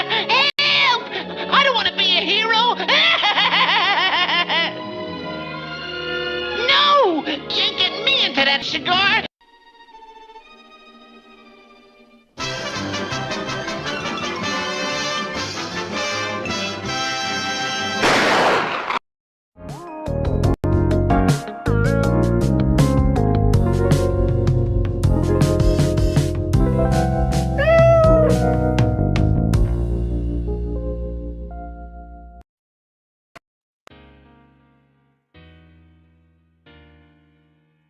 Help! I don't want to be a hero. No! You ain't getting me into that cigar.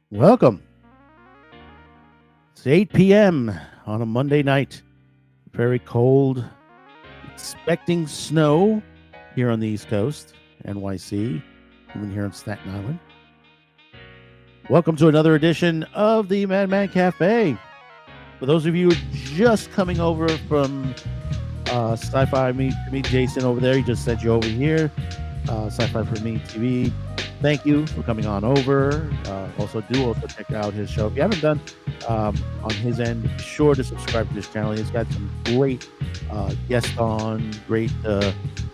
Welcome. It's 8 p.m. on a Monday night. Very cold. Expecting snow here on the East Coast, NYC, even here in Staten Island. Welcome to another edition of the Madman Cafe. For those of you just coming over from Sci-Fi, meet Jason over there. He just sent you over here. Sci-Fi for Me TV. Thank you for coming on over. Also check out his show. If you haven't done on his end, be sure to subscribe to his channel. He's got some great guests on, great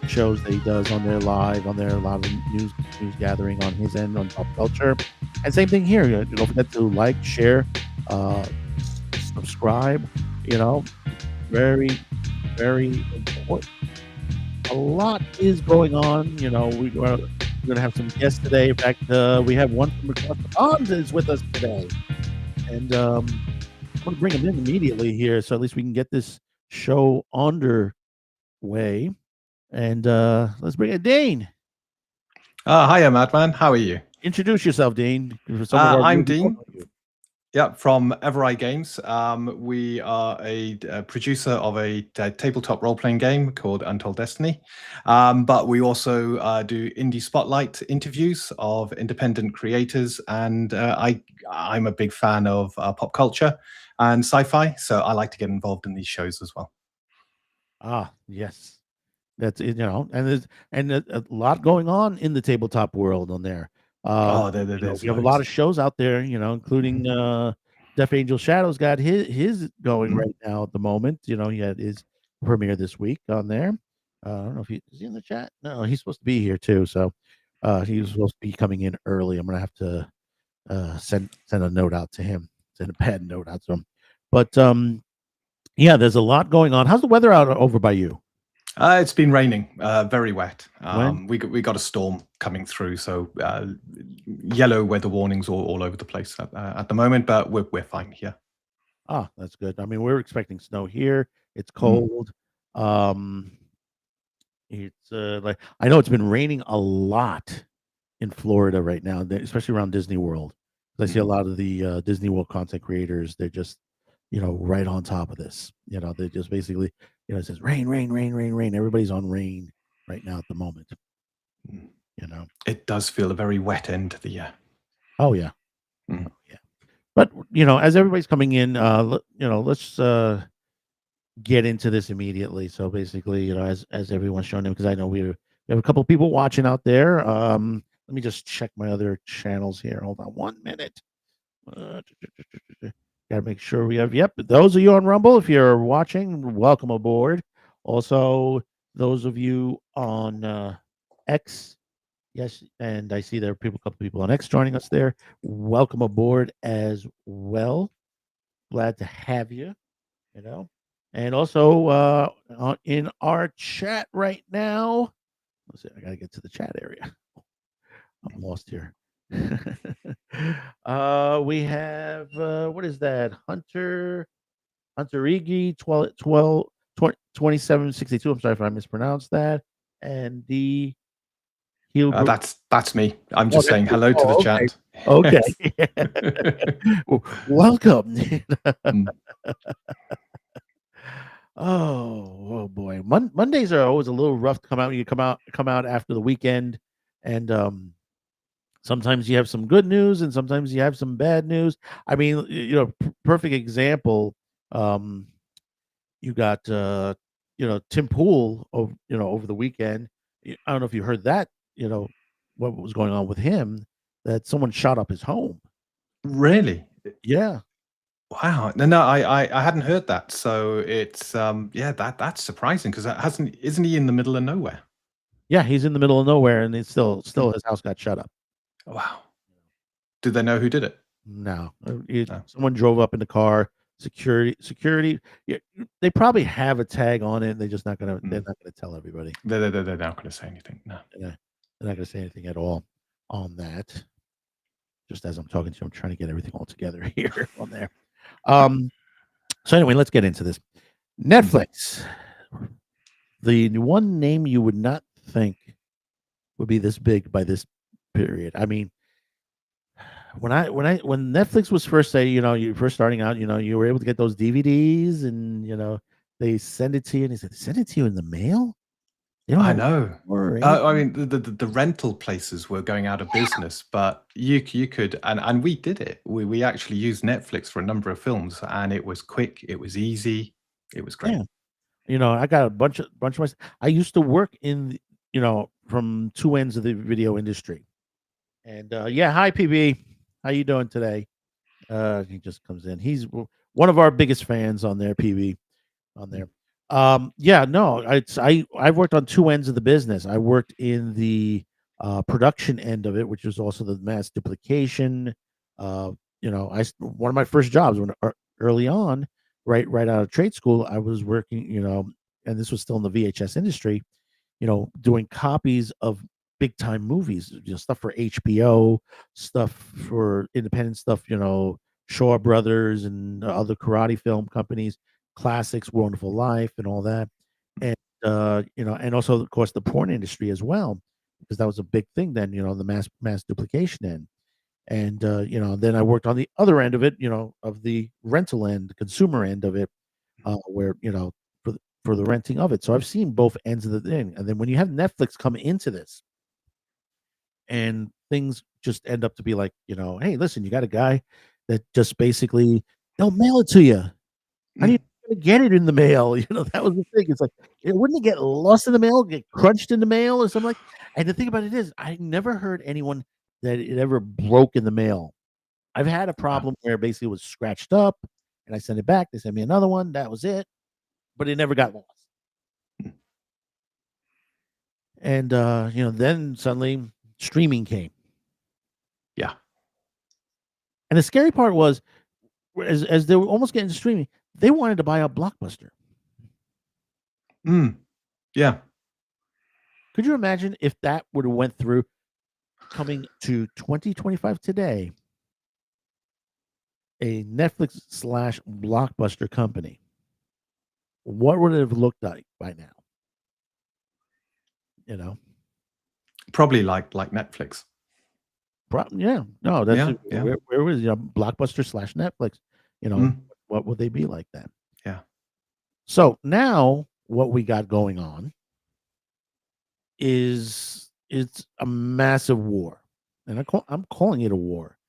shows that he does on there live, on there, a lot of news gathering on his end on pop culture. And same thing here. Don't forget to like, share, subscribe. Very, very important. A lot is going on. We're going to have some guests today. In fact, we have one from across the pond is with us today. And I'm going to bring him in immediately here, so at least we can get this show underway. And let's bring it, Dane. Hiya, Madman. How are you? Introduce yourself, Dean. I'm Dean. Yeah, from Evereye Games. We are a producer of a tabletop role-playing game called Untold Destiny. But we also do indie spotlight interviews of independent creators. And I'm a big fan of pop culture and sci-fi. So I like to get involved in these shows as well. Ah, yes. That's it, and there's a lot going on in the tabletop world on there. We have a lot of shows out there, including Death Angel Shadow's got his going right now at the moment. He had his premiere this week on there. I don't know if is he in the chat. No, he's supposed to be here too. So he was supposed to be coming in early. I'm gonna have to send a note out to him, send a bad note out to him. But yeah, there's a lot going on. How's the weather out over by you? It's been raining, very wet. We got a storm coming through, so yellow weather warnings all over the place at the moment, but we're fine here. Ah, that's good. I mean, we're expecting snow here. It's cold. It's like I know it's been raining a lot in Florida right now, especially around Disney World. I see a lot of the Disney World content creators. They're just right on top of this. They just basically. It says rain, rain, rain, rain, rain. Everybody's on rain right now at the moment. It does feel a very wet end to the year. Oh yeah, oh, yeah. But as everybody's coming in, let's get into this immediately. So basically, as everyone's showing in, because I know we have a couple of people watching out there. Let me just check my other channels here. Hold on 1 minute. Got to make sure we have. Yep, those of you on Rumble, if you're watching, welcome aboard. Also, those of you on X, yes, and I see there are a couple people on X joining us there. Welcome aboard as well. Glad to have you. And also in our chat right now. Let's see, I got to get to the chat area. I'm lost here. We have what is that? Hunter Iggy 2762. I'm sorry if I mispronounced that. And the that's me. I'm just saying hello to the chat. Okay. Welcome. Oh boy. Mondays are always a little rough to come out. You come out after the weekend, and sometimes you have some good news and sometimes you have some bad news. I mean, perfect example. You got, Tim Pool over the weekend. I don't know if you heard that, what was going on with him, that someone shot up his home. Really? Yeah. Wow. No, I hadn't heard that. So it's yeah, that's surprising because that hasn't isn't he in the middle of nowhere? Yeah, he's in the middle of nowhere, and it's still Mm. his house got shut up. Wow. Did they know who did it? No, No. someone drove up in the car. Security. Yeah, they probably have a tag on it. They're just not gonna. They're Mm. not gonna tell everybody. They're not going to say anything. No. They're not gonna say anything at all on that. Just as I'm talking to you, I'm trying to get everything all together here on there. So anyway, let's get into this. Netflix. The one name you would not think would be this big by this period. I mean, when Netflix was first say, you first starting out, you were able to get those DVDs and they send it to you and they said, send it to you in the mail? They don't I have a know. store or I anything? mean, the rental places were going out of business, but you could, and we did it. We actually used Netflix for a number of films, and it was quick, it was easy, it was great. Yeah. I got a bunch of my I used to work from two ends of the video industry. And yeah, hi PB. How you doing today? He just comes in. He's one of our biggest fans on there, PB, on there. Yeah, no, I've worked on two ends of the business. I worked in the production end of it, which was also the mass duplication. One of my first jobs early on, right out of trade school, I was working, and this was still in the VHS industry, doing copies of big time movies, stuff for HBO, stuff for independent stuff, Shaw Brothers and other karate film companies, classics, Wonderful Life, and all that. And and also of course the porn industry as well, because that was a big thing then, the mass duplication end. And then I worked on the other end of it, of the rental end, the consumer end of it, where for the renting of it. So I've seen both ends of the thing. And then when you have Netflix come into this, and things just end up to be like, hey, listen, you got a guy that just basically they'll mail it to you. How do you get it in the mail? That was the thing. It's like, wouldn't it get lost in the mail, get crunched in the mail or something like? And the thing about it is, I never heard anyone that it ever broke in the mail. I've had a problem where basically it was scratched up, and I sent it back. They sent me another one. That was it, but it never got lost. And then suddenly streaming came. Yeah. And the scary part was, as they were almost getting to streaming, they wanted to buy up Blockbuster. Yeah. Could you imagine if that would have went through, coming to 2025 today, a Netflix / Blockbuster company? What would it have looked like by now? Probably like Netflix. Yeah, no, that's Yeah. where was Blockbuster / Netflix? What would they be like then? Yeah. So now what we got going on is it's a massive war, and I'm calling it a war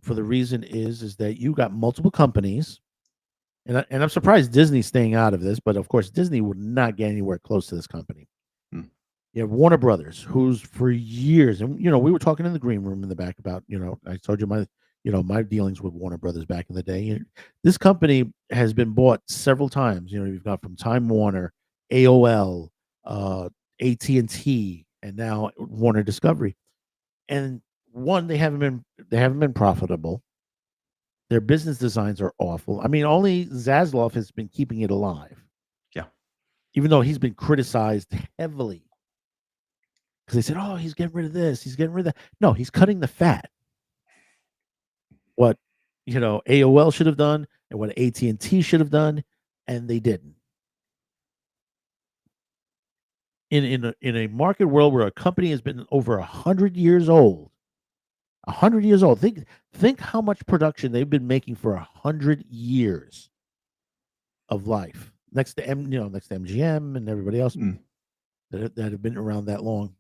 for the reason is that you got multiple companies, and I'm surprised Disney's staying out of this, but of course Disney would not get anywhere close to this company. You have Warner Brothers, who's for years, and we were talking in the green room in the back about, I told you my dealings with Warner Brothers back in the day. This company has been bought several times. You've got from Time Warner, AOL, AT&T, and now Warner Discovery. And one, they haven't been profitable. Their business designs are awful. I mean, only Zaslav has been keeping it alive. Yeah. Even though he's been criticized heavily. Because they said, oh, he's getting rid of this, he's getting rid of that. No, he's cutting the fat. What AOL should have done and what AT&T should have done, and they didn't. In a market world where a company has been over 100 years old, 100 years old. Think how much production they've been making for 100 years of life. Next to MGM and everybody else that have been around that long.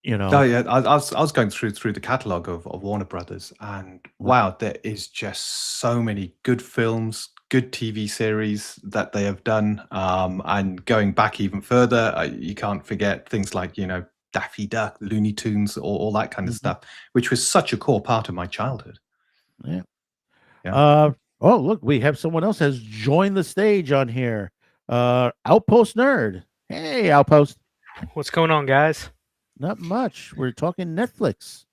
Oh yeah, I was going through the catalog of Warner Brothers, and wow, there is just so many good films, good TV series that they have done, and going back even further, you can't forget things like Daffy Duck, Looney Tunes, all that kind of stuff, which was such a core part of my childhood. Yeah. Oh, look, we have someone else has joined the stage on here. Outpost Nerd. Hey, Outpost. What's going on, guys? Not much. We're talking Netflix.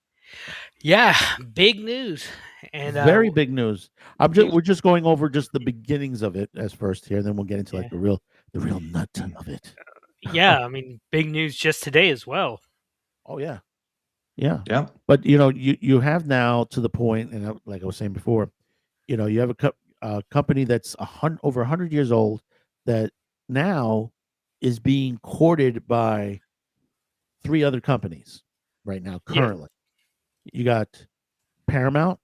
Yeah, big news. And very big news. We're just going over just the beginnings of it as first here, and then we'll get into like the real nut of it. Yeah, I mean, big news just today as well. Oh yeah. But you have now to the point, and like I was saying before, you have a company that's over 100 years old that now is being courted by 3 other companies right now currently. You got Paramount.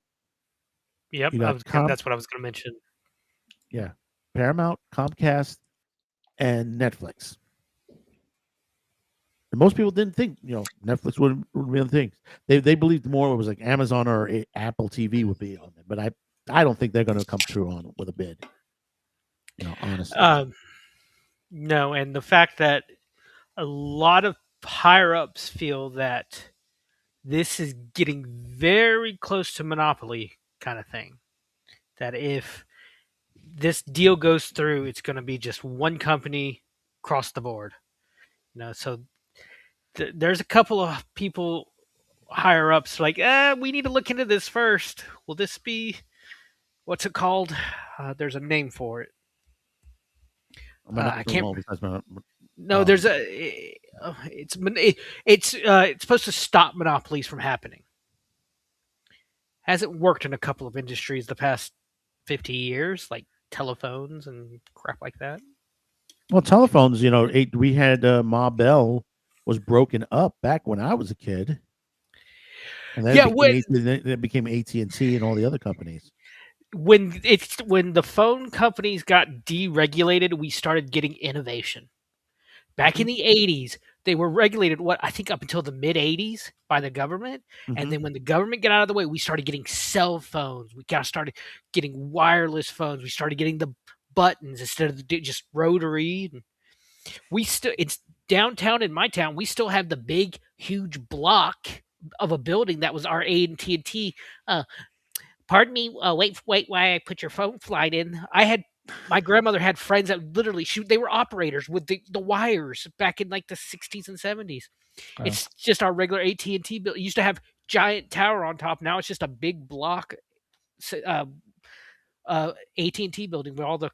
Yep, that's what I was going to mention. Yeah, Paramount, Comcast, and Netflix. And most people didn't think Netflix would be on things. They believed more it was like Amazon or Apple TV would be on it, but I don't think they're going to come through on with a bid. Honestly. No, and the fact that a lot of higher ups feel that this is getting very close to monopoly kind of thing. That if this deal goes through, it's going to be just one company across the board. So there's a couple of people higher ups like, we need to look into this first. Will this be, what's it called? There's a name for it. I can't. No, there's it's supposed to stop monopolies from happening. Hasn't worked in a couple of industries the past 50 years, like telephones and crap like that. Well, telephones, we had Ma Bell was broken up back when I was a kid, and then it became AT&T and all the other companies. When the phone companies got deregulated, we started getting innovation. Back in the 80s, they were regulated, I think up until the mid-80s by the government. Mm-hmm. And then when the government got out of the way, we started getting cell phones. We started getting wireless phones. We started getting the buttons instead of just rotary. It's downtown in my town. We still have the big, huge block of a building that was our AT&T. Pardon me, wait while I put your phone flight in. My grandmother had friends that literally they were operators with the wires back in like the 60s and 70s. Oh. It's just our regular AT&T bill. It used to have giant tower on top. Now it's just a big block AT&T building with all the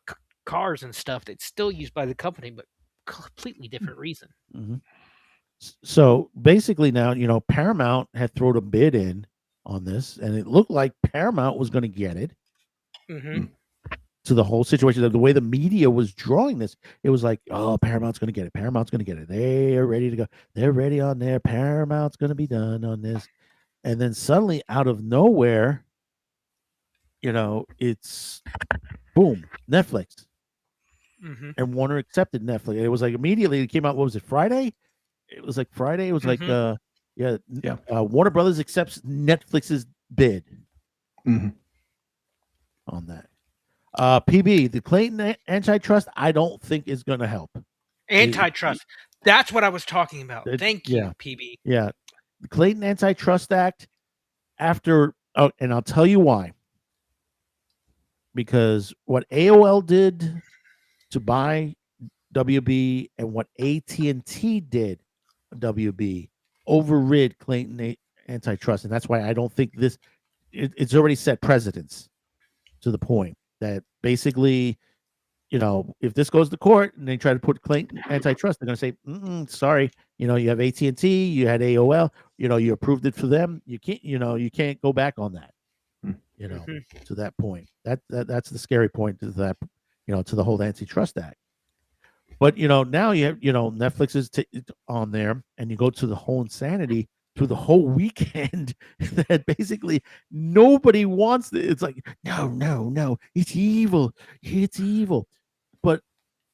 cars and stuff that's still used by the company, but completely different reason. Mm-hmm. So basically now, Paramount had thrown a bid in on this, and it looked like Paramount was going to get it. Mm-hmm. To the whole situation, the way the media was drawing this, it was like, oh, Paramount's going to get it. Paramount's going to get it. They are ready to go. They're ready on there. Paramount's going to be done on this. And then suddenly, out of nowhere, it's boom, Netflix. Mm-hmm. And Warner accepted Netflix. It was like immediately it came out. What was it, Friday? It was like Friday. It was like, Warner Brothers accepts Netflix's bid on that. PB, the Clayton antitrust, I don't think is going to help. Antitrust. That's what I was talking about. Thank you, PB. Yeah. The Clayton Antitrust Act, and I'll tell you why. Because what AOL did to buy WB and what AT&T did WB overrid Clayton antitrust. And that's why I don't think it's already set precedents to the point that basically, if this goes to court and they try to put Clayton antitrust, they're going to say, sorry, you have AT&T, you had AOL, you approved it for them. You can't go back on that, to that point. That's the scary point to that, to the whole Antitrust Act. But, now you have, Netflix is on there, and you go to the whole insanity through the whole weekend that basically nobody wants it. It's like, no, it's evil. It's evil. But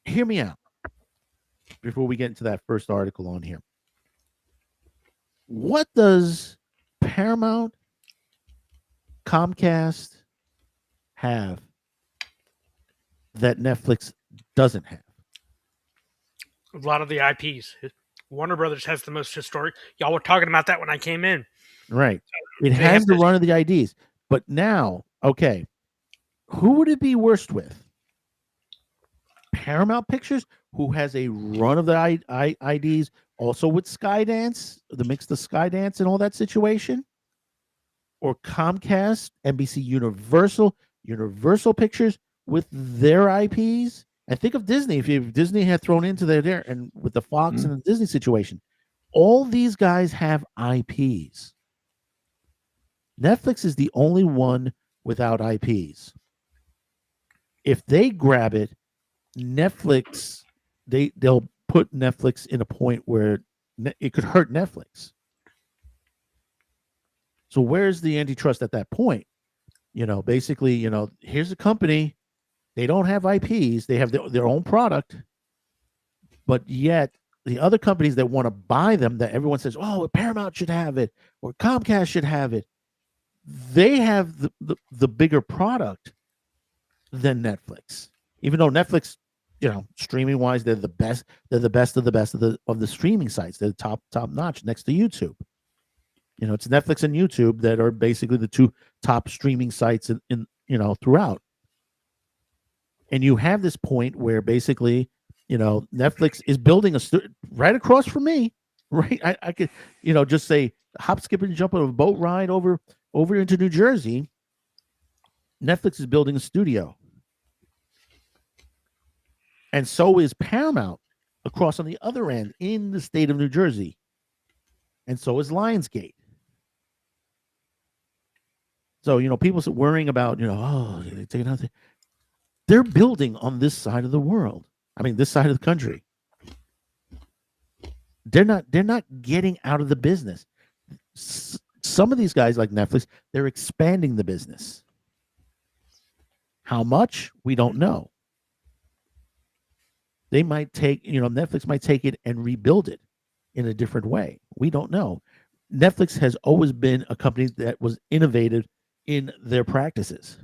hear me out before we get into that first article on here. What does Paramount, Comcast have that Netflix doesn't have? A lot of the IPs. Warner Brothers has the most historic. Y'all were talking about that when I came in. Right. It has the run of the IDs. But now, okay, who would it be worst with? Paramount Pictures, who has a run of the IDs, also with Skydance, the mix of Skydance and all that situation, or Comcast, NBC Universal Pictures with their IPs. And think of Disney. If Disney had thrown into there and with the Fox and the Disney situation, all these guys have IPs. Netflix is the only one without IPs. If they grab it, Netflix, they'll put Netflix in a point where it could hurt Netflix. So where's the antitrust at that point? Basically, here's a company. They don't have IPs. They have their own product. But yet the other companies that want to buy them, that everyone says, oh, Paramount should have it or Comcast should have it, they have the bigger product than Netflix. Even though Netflix, streaming wise, they're the best. They're the best of the best of the streaming sites. They're the top notch next to YouTube. It's Netflix and YouTube that are basically the two top streaming sites in throughout. And you have this point where basically, Netflix is building right across from me, right? I could, just say hop, skip, and jump on a boat ride over into New Jersey. Netflix is building a studio. And so is Paramount across on the other end in the state of New Jersey. And so is Lionsgate. So, people worrying about, oh, they take it out there. They're building on this side of the world. I mean, this side of the country. They're not getting out of the business. Some of these guys like Netflix, they're expanding the business. How much? We don't know. They might take, Netflix might take it and rebuild it in a different way. We don't know. Netflix has always been a company that was innovative in their practices.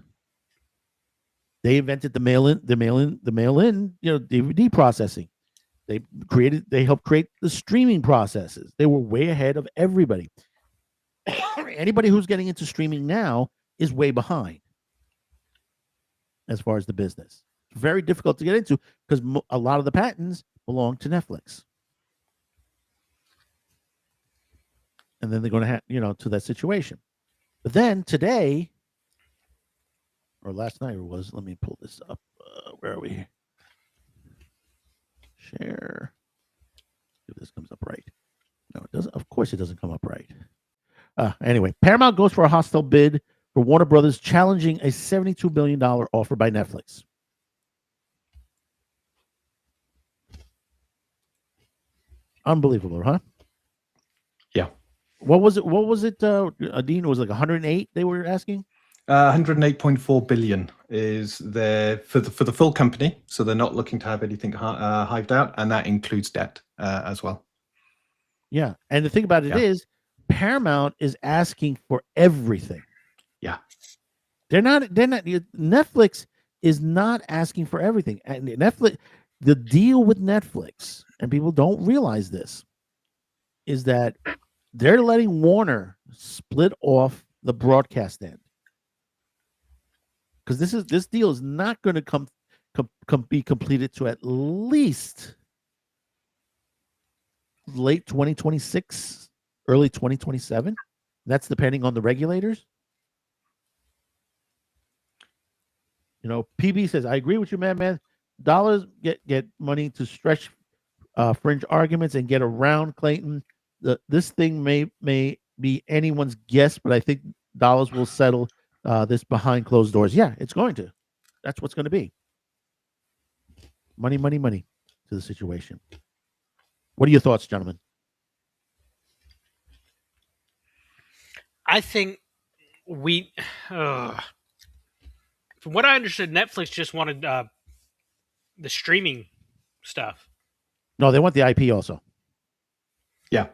They invented the mail-in, DVD processing. They helped create the streaming processes. They were way ahead of everybody. Anybody who's getting into streaming now is way behind as far as the business. It's very difficult to get into because a lot of the patents belong to Netflix. And then they're going to have, to that situation. But then today, or last night, let me pull this up. Where are we? Share. If this comes up right. No, it doesn't. Of course, it doesn't come up right. Anyway, Paramount goes for a hostile bid for Warner Brothers, challenging a $72 billion offer by Netflix. Unbelievable, huh? Yeah. What was it? Dean, it was like 108 they were asking? 108.4 billion is there for the full company. So they're not looking to have anything hived out. And that includes debt as well. Yeah. And the thing about it is Paramount is asking for everything. Yeah. They're not, Netflix is not asking for everything. And Netflix, the deal with Netflix, and people don't realize this, is that they're letting Warner split off the broadcast end. Because this deal is not going to be completed to at least late 2026, early 2027. That's depending on the regulators. PB says, I agree with you, man. Dollars get money to stretch fringe arguments and get around Clayton. This thing may be anyone's guess, but I think dollars will settle this behind closed doors. Yeah, it's going to. That's what's going to be. Money to the situation. What are your thoughts, gentlemen? I think from what I understood, Netflix just wanted the streaming stuff. No, they want the IP also. Yeah.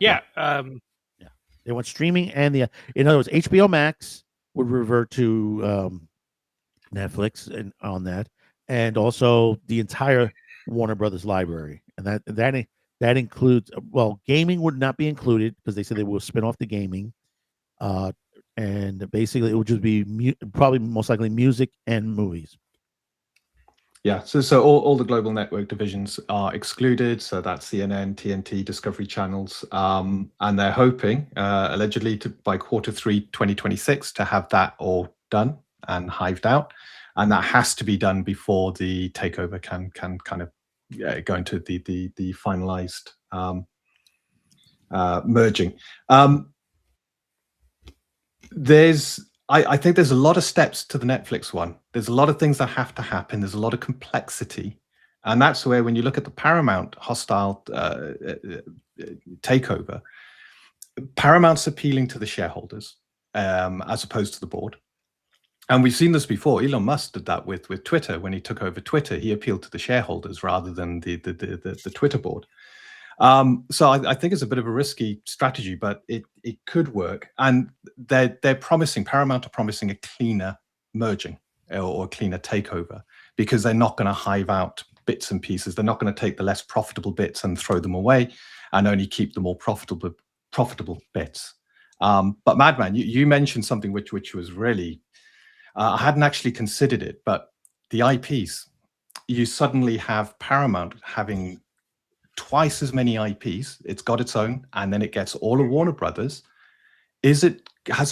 They want streaming and in other words, HBO Max would revert to Netflix and on that, and also the entire Warner Brothers library, and that includes gaming would not be included because they said they will spin off the gaming. and basically it would just be probably most likely music and movies. Yeah, so all the global network divisions are excluded. So that's CNN, TNT, Discovery channels, and they're hoping, allegedly, by Q3 2026 to have that all done and hived out, and that has to be done before the takeover can kind of go into the finalized merging. I think there's a lot of steps to the Netflix one. There's a lot of things that have to happen. There's a lot of complexity. And that's where, when you look at the Paramount hostile takeover, Paramount's appealing to the shareholders as opposed to the board. And we've seen this before. Elon Musk did that with Twitter. When he took over Twitter, he appealed to the shareholders rather than the Twitter board. So I think it's a bit of a risky strategy, but it could work. And they're promising, Paramount are promising a cleaner merging or a cleaner takeover, because they're not going to hive out bits and pieces. They're not going to take the less profitable bits and throw them away and only keep the more profitable bits. But Madman, you mentioned something which was really, I hadn't actually considered it, but the IPs. You suddenly have Paramount having twice as many IPs. It's got its own, and then it gets all of Warner Brothers. Has it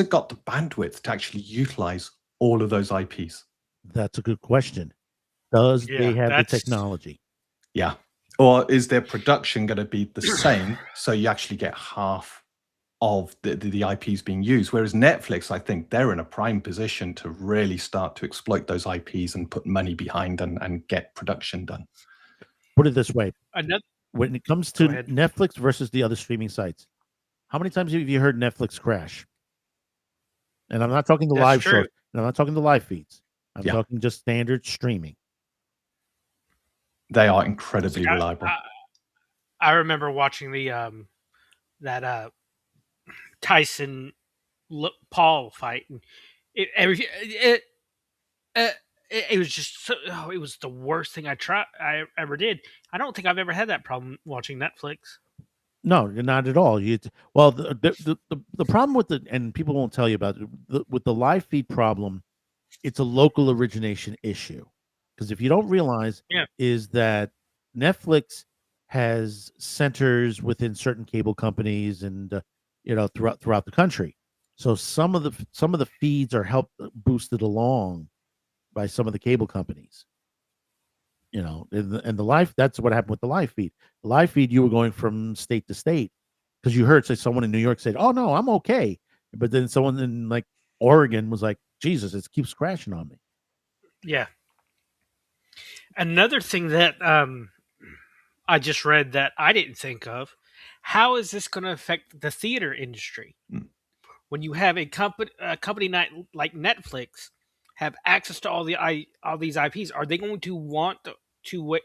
got the bandwidth to actually utilize all of those IPs? That's a good question. Does they have the technology? Yeah. Or is their production going to be the same, so you actually get half of the IPs being used? Whereas Netflix, I think they're in a prime position to really start to exploit those IPs and put money behind and get production done. Put it this way. When it comes to Netflix versus the other streaming sites, how many times have you heard Netflix crash? And I'm not talking the live shows. I'm not talking the live feeds. I'm talking just standard streaming. They are incredibly reliable. I remember watching the that Tyson Paul fight, and it was just it was the worst thing I ever did. I don't think I've ever had that problem watching Netflix. No, not at all. Well, the problem with and people won't tell you about it, with the live feed problem, it's a local origination issue. Because if you don't realize, is that Netflix has centers within certain cable companies and throughout the country. So some of the feeds are boosted along by some of the cable companies. And the live, that's what happened with the live feed. The live feed, you were going from state to state because you heard someone in New York said, "Oh no, I'm okay," but then someone in like Oregon was like, "Jesus, it keeps crashing on me." Yeah. Another thing that I just read that I didn't think of: how is this going to affect the theater industry? When you have a company like Netflix have access to all these IPs, are they going to want to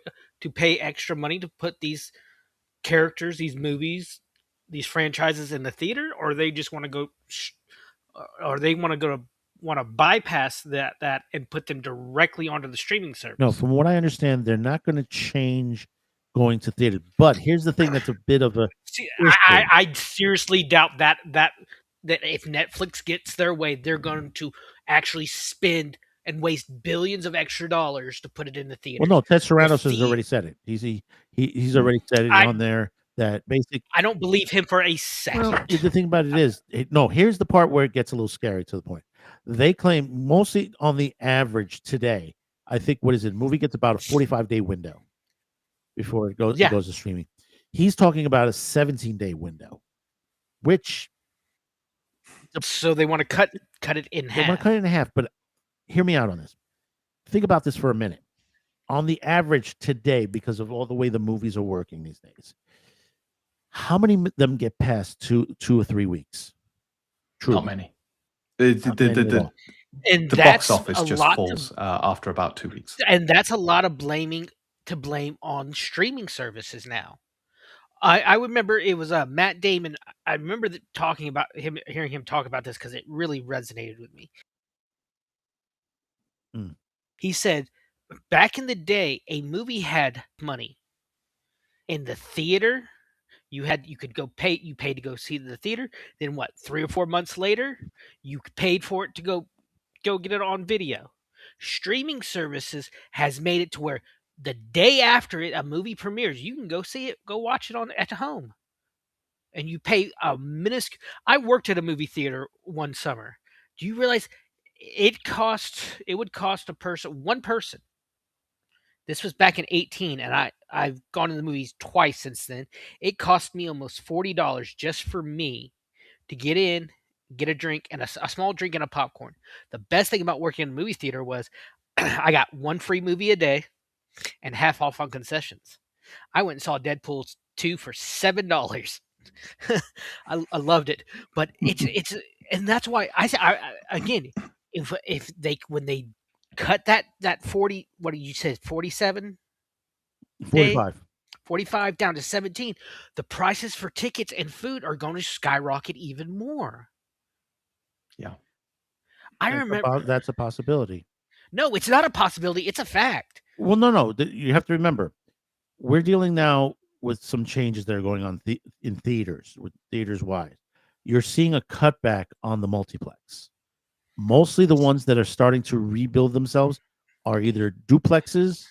pay extra money to put these characters, these movies, these franchises in the theater, or they just want to go, or they want to bypass that and put them directly onto the streaming service? No, from what I understand, they're not going to change going to theater. But here's the thing: that's a bit of a. I seriously doubt that if Netflix gets their way, they're going to actually spend and waste billions of extra dollars to put it in the theater. Well, no, Ted Sarandos has already said it. He's already said it on there that basically. I don't believe him for a second. Well, the thing about it is, here's the part where it gets a little scary to the point. They claim mostly on the average today, I think, movie gets about a 45-day window before it goes to streaming. He's talking about a 17-day window, which. So they want to cut it in half. They want to cut it in half, but hear me out on this. Think about this for a minute. On the average today, because of all the way the movies are working these days, how many of them get past 2 or 3 weeks? Truly. Not many. The box office just falls after about 2 weeks. And that's a lot of blame on streaming services now. I remember it was Matt Damon. I remember hearing him talk about this because it really resonated with me. He said, back in the day, a movie had money. In the theater, You could go pay. You paid to go see the theater. Then what? 3 or 4 months later, you paid for it to go get it on video. Streaming services has made it to where the day after a movie premieres, you can go see it, go watch it on at home, and you pay a minuscule. I worked at a movie theater one summer. Do you realize it would cost one person. This was back in 18, and I've gone to the movies twice since then. It cost me almost $40 just for me to get in, get a drink, and a small drink and a popcorn. The best thing about working in a movie theater was I got one free movie a day and half off on concessions. I went and saw Deadpool 2 for $7. I loved it, but it's and that's why again, if they when they cut that 40, what did you say, 47 45. 45 down to 17, the prices for tickets and food are going to skyrocket even more. Yeah. I remember That's a possibility. No, it's not a possibility. It's a fact. Well, no. You have to remember, we're dealing now with some changes that are going on in theaters, with theaters wise. You're seeing a cutback on the multiplex. Mostly the ones that are starting to rebuild themselves are either duplexes,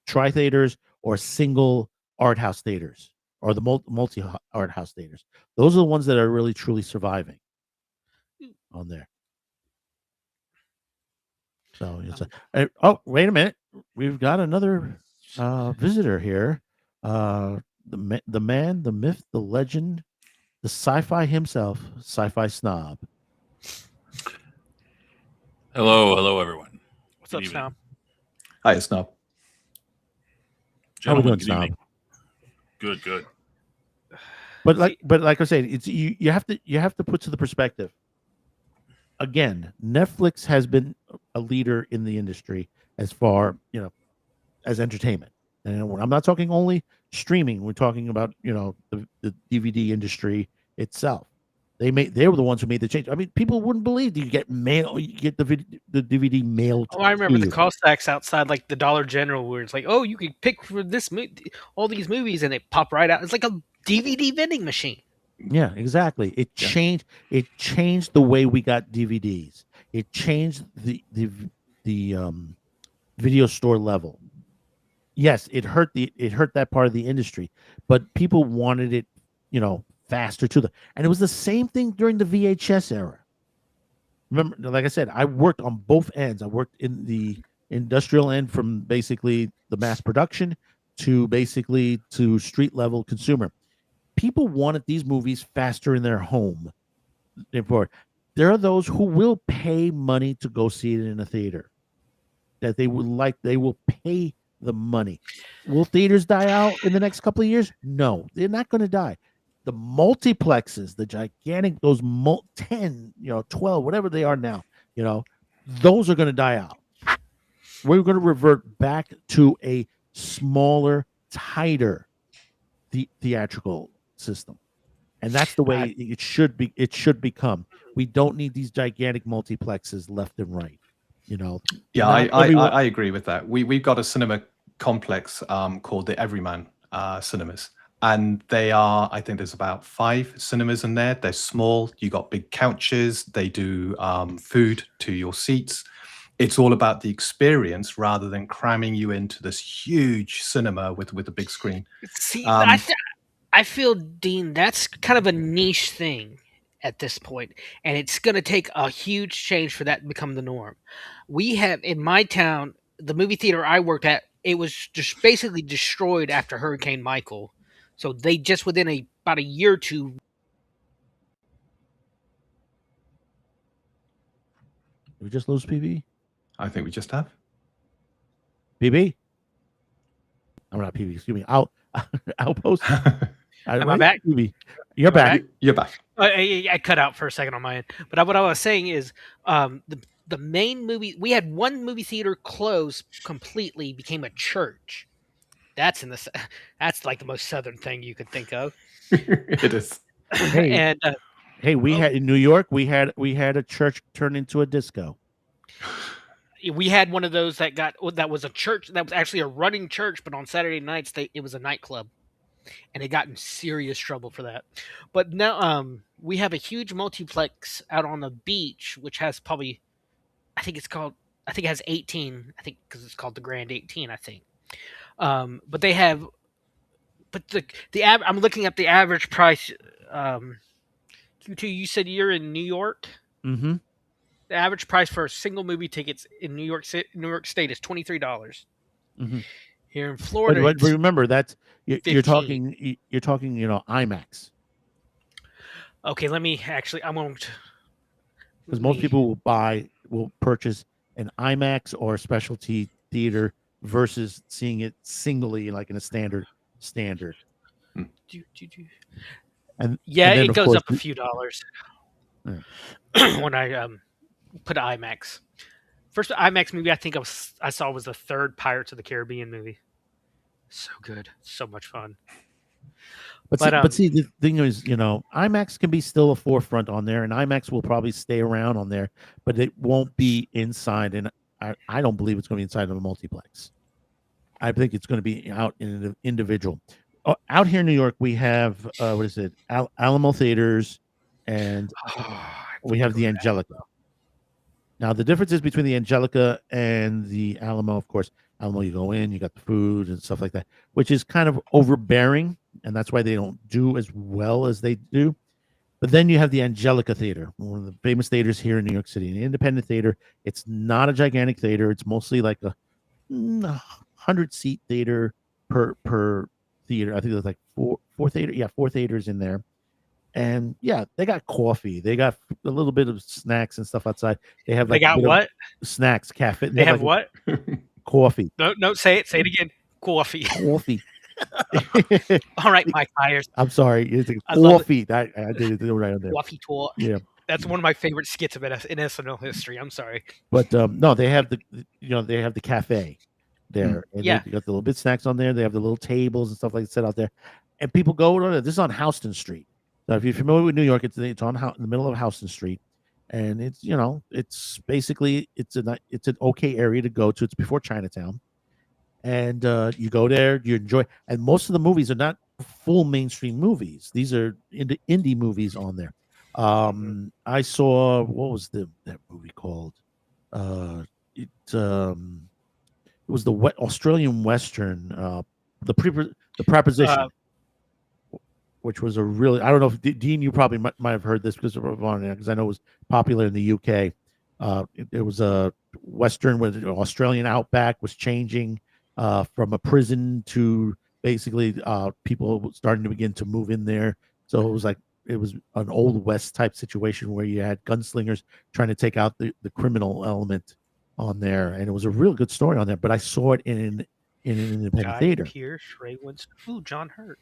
tri-theaters, or single art house theaters, or the multi art house theaters. Those are the ones that are really truly surviving on there. So it's oh, wait a minute, we've got another visitor here. The man, the myth, the legend, the sci-fi himself, sci-fi snob. Hello, everyone. What's up, Snob? Hi, Snob. How we doing, Good Snob? evening. Good. But like I said, it's you have to put to the perspective. Again, Netflix has been a leader in the industry as far, as entertainment. And I'm not talking only streaming. We're talking about, the DVD industry itself. They were the ones who made the change. I mean, people wouldn't believe you get the DVD mailed. Oh, I remember the call stacks outside, like the Dollar General, where it's like, oh, you can pick for this all these movies, and they pop right out. It's like a DVD vending machine. Yeah, exactly. It changed the way we got DVDs. It changed the video store level. Yes, it hurt that part of the industry, but people wanted it, faster to them. And it was the same thing during the VHS era. Remember, like I said, I worked on both ends. I worked in the industrial end, from basically the mass production to street level consumer. People wanted these movies faster in their home. Therefore, there are those who will pay money to go see it in a theater. That they will pay the money. Will theaters die out in the next couple of years? No, they're not going to die. The multiplexes, the gigantic, those 10, 12, whatever they are now, those are going to die out. We're going to revert back to a smaller, tighter theatrical system, and that's the way it should be. It should become. We don't need these gigantic multiplexes left and right. Yeah, I agree with that. We've got a cinema complex called the Everyman Cinemas, and I think there's about 5 cinemas in there. They're small. You got big couches. They do food to your seats. It's all about the experience rather than cramming you into this huge cinema with a big screen. See, I feel, Dean, that's kind of a niche thing at this point, and it's going to take a huge change for that to become the norm. We have, in my town, the movie theater I worked at, it was just basically destroyed after Hurricane Michael. So they just within about a year or two. Did we just lose PB? I think we just have. PB? I'm not PB. Excuse me. Outpost. Am I back? PB. You're back. You're back. I cut out for a second on my end, but what I was saying is the main movie. We had one movie theater close completely, became a church. That's like the most southern thing you could think of. It is. Hey, and we had in New York. We had a church turn into a disco. We had one of those that was a church that was actually a running church, but on Saturday nights it was a nightclub. and it got in serious trouble for that. But now we have a huge multiplex out on the beach, which has probably, I think it has 18. I think because it's called the Grand 18. I think. But they have, but I'm looking at the average price. Q2, you said you're in New York. Mm-hmm. The average price for a single movie tickets in New York State is $23. Mm-hmm. Here in Florida, But remember that's you're 15. talking IMAX. Okay, let me actually. I won't. Because most people will purchase an IMAX or a specialty theater versus seeing it singly like in a standard. And Yeah, then, it of goes course, up a few dollars when I put IMAX. First IMAX movie I think I saw was the third Pirates of the Caribbean movie. So good, so much fun. But see, the thing is, IMAX can be still a forefront on there, and IMAX will probably stay around on there, but it won't be inside. And I don't believe it's going to be inside of a multiplex. I think it's going to be out in an individual. Out here in New York, we have what is it? Alamo Theaters, and we have the Angelica. Now, the differences between the Angelica and the Alamo, of course, Alamo, you go in, you got the food and stuff like that, which is kind of overbearing, and that's why they don't do as well as they do. But then you have the Angelica Theater, one of the famous theaters here in New York City, an independent theater. It's not a gigantic theater. It's mostly like a 100-seat theater per theater. I think there's like four theaters in there. And yeah, they got coffee. They got a little bit of snacks and stuff outside. They have like they got what? Snacks, cafe. They have what? Coffee. No, say it again. Coffee. Coffee. All right, Mike Myers. I'm sorry. It's coffee. I did it right on there. Coffee talk. Yeah. That's one of my favorite skits of in SNL history. I'm sorry. But no, they have the cafe there. And yeah. They got the little bit snacks on there. They have the little tables and stuff like that set out there. And people go to it. This is on Houston Street. So if you're familiar with New York, it's on in the middle of Houston Street, and it's basically it's an okay area to go to. It's before Chinatown, and you go there, you enjoy. And most of the movies are not full mainstream movies; these are indie movies on there. I saw what was that movie called? It was the Australian Western, the Proposition. Which was a really, I don't know if Dean, you probably might have heard this because I know it was popular in the UK. It was a Western where the Australian outback was changing from a prison to basically people starting to begin to move in there. So it was an old West type situation where you had gunslingers trying to take out the criminal element on there. And it was a real good story on there, but I saw it in an independent theater. Pierce, Ray Winston, John Hurt.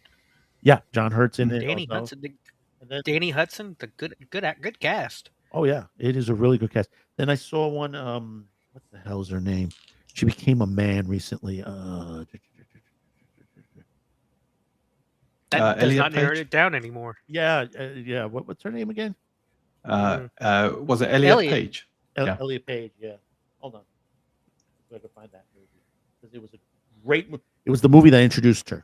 Yeah, John Hurt's in it. Danny Hudson, Danny Hudson, the good cast. Oh yeah, it is a really good cast. Then I saw one. What the hell is her name? She became a man recently. That does not narrow it down anymore. Yeah, yeah. What's her name again? Was it Elliot Page? Elliot Page. Yeah. Hold on. I can find that movie because it was a great. It was the movie that introduced her.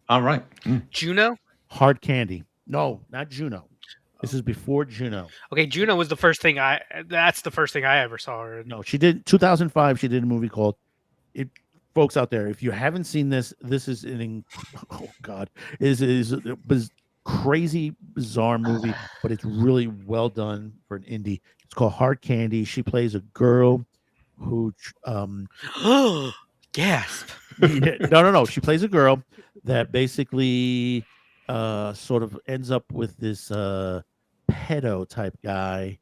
All right. Juno? Hard Candy. No, not Juno. This is before Juno. Okay, Juno was the first thing that's the first thing I ever saw her in. No, she did 2005. She did a movie called folks out there, if you haven't seen this is oh god, is a crazy bizarre movie, but it's really well done for an indie. It's called Hard Candy. She plays a girl who gasp. No. She plays a girl that basically sort of ends up with this pedo type guy,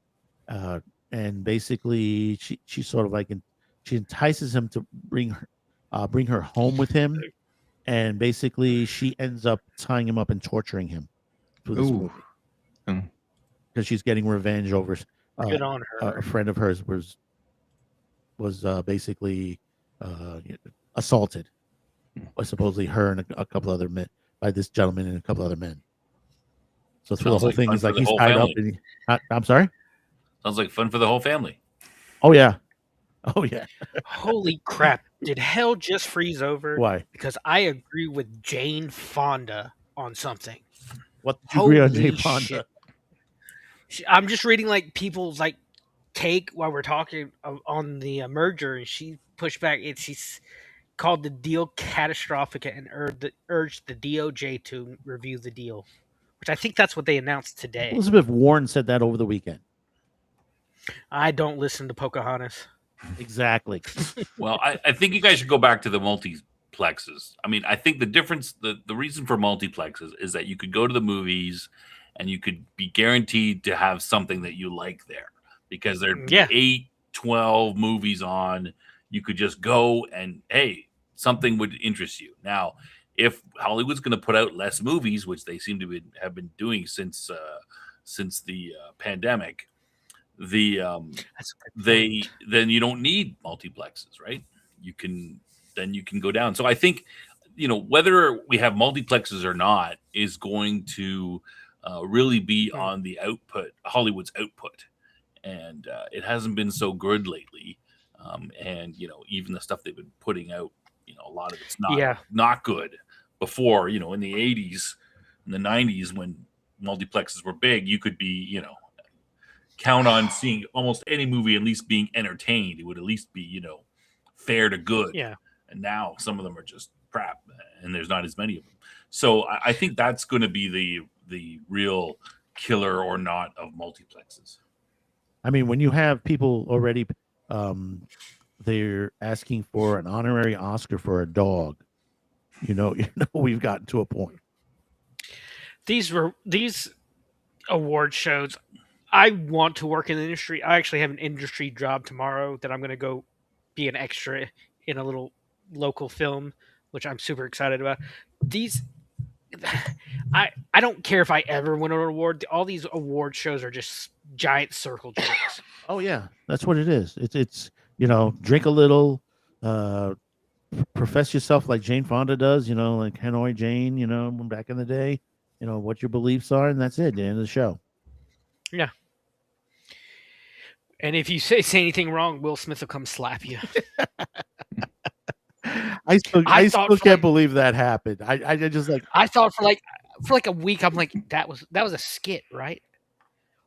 and basically she sort of she entices him to bring her home with him, and basically she ends up tying him up and torturing him through this movie because she's getting revenge over good on her. A friend of hers was basically assaulted by supposedly her and a couple other men, by this gentleman and a couple other men. So through the whole thing is he's tied up. And I'm sorry. Sounds like fun for the whole family. Oh yeah. Holy crap! Did hell just freeze over? Why? Because I agree with Jane Fonda on something. What did you agree on, Holy Jane Fonda? shit. I'm just reading like people's like take while we're talking on the merger, and she pushed back. She's called the deal catastrophic and urged the DOJ to review the deal, which I think that's what they announced today. Elizabeth Warren said that over the weekend. I don't listen to Pocahontas. Exactly. Well, I think you guys should go back to the multiplexes. I mean, I think the difference, the reason for multiplexes is that you could go to the movies and you could be guaranteed to have something that you like there, because there'd be 8, 12 movies on. You could just go and, hey, something would interest you. Now, if Hollywood's going to put out less movies, which they seem to have been doing since the pandemic, then you don't need multiplexes, right? You can go down. So I think, whether we have multiplexes or not is going to really be on the output, Hollywood's output, and it hasn't been so good lately. And even the stuff they've been putting out, a lot of it's not good. Before, in the 80s, in the 90s, when multiplexes were big, you could be, count on seeing almost any movie, at least being entertained. It would at least be, fair to good. Yeah. And now some of them are just crap, and there's not as many of them. So I think that's going to be the real killer or not of multiplexes. I mean, when you have people already, they're asking for an honorary Oscar for a dog. We've gotten to a point. These award shows, I want to work in the industry. I actually have an industry job tomorrow that I'm going to go be an extra in a little local film, which I'm super excited about. I don't care if I ever win an award. All these award shows are just giant circle jerks. Oh yeah, that's what it is. It's drink a little, profess yourself like Jane Fonda does, like Hanoi Jane, back in the day, what your beliefs are, and that's it. The end of the show. Yeah. And if you say anything wrong, Will Smith will come slap you. I still can't believe that happened. I just like, I thought for like a week, I'm like, that was a skit, right?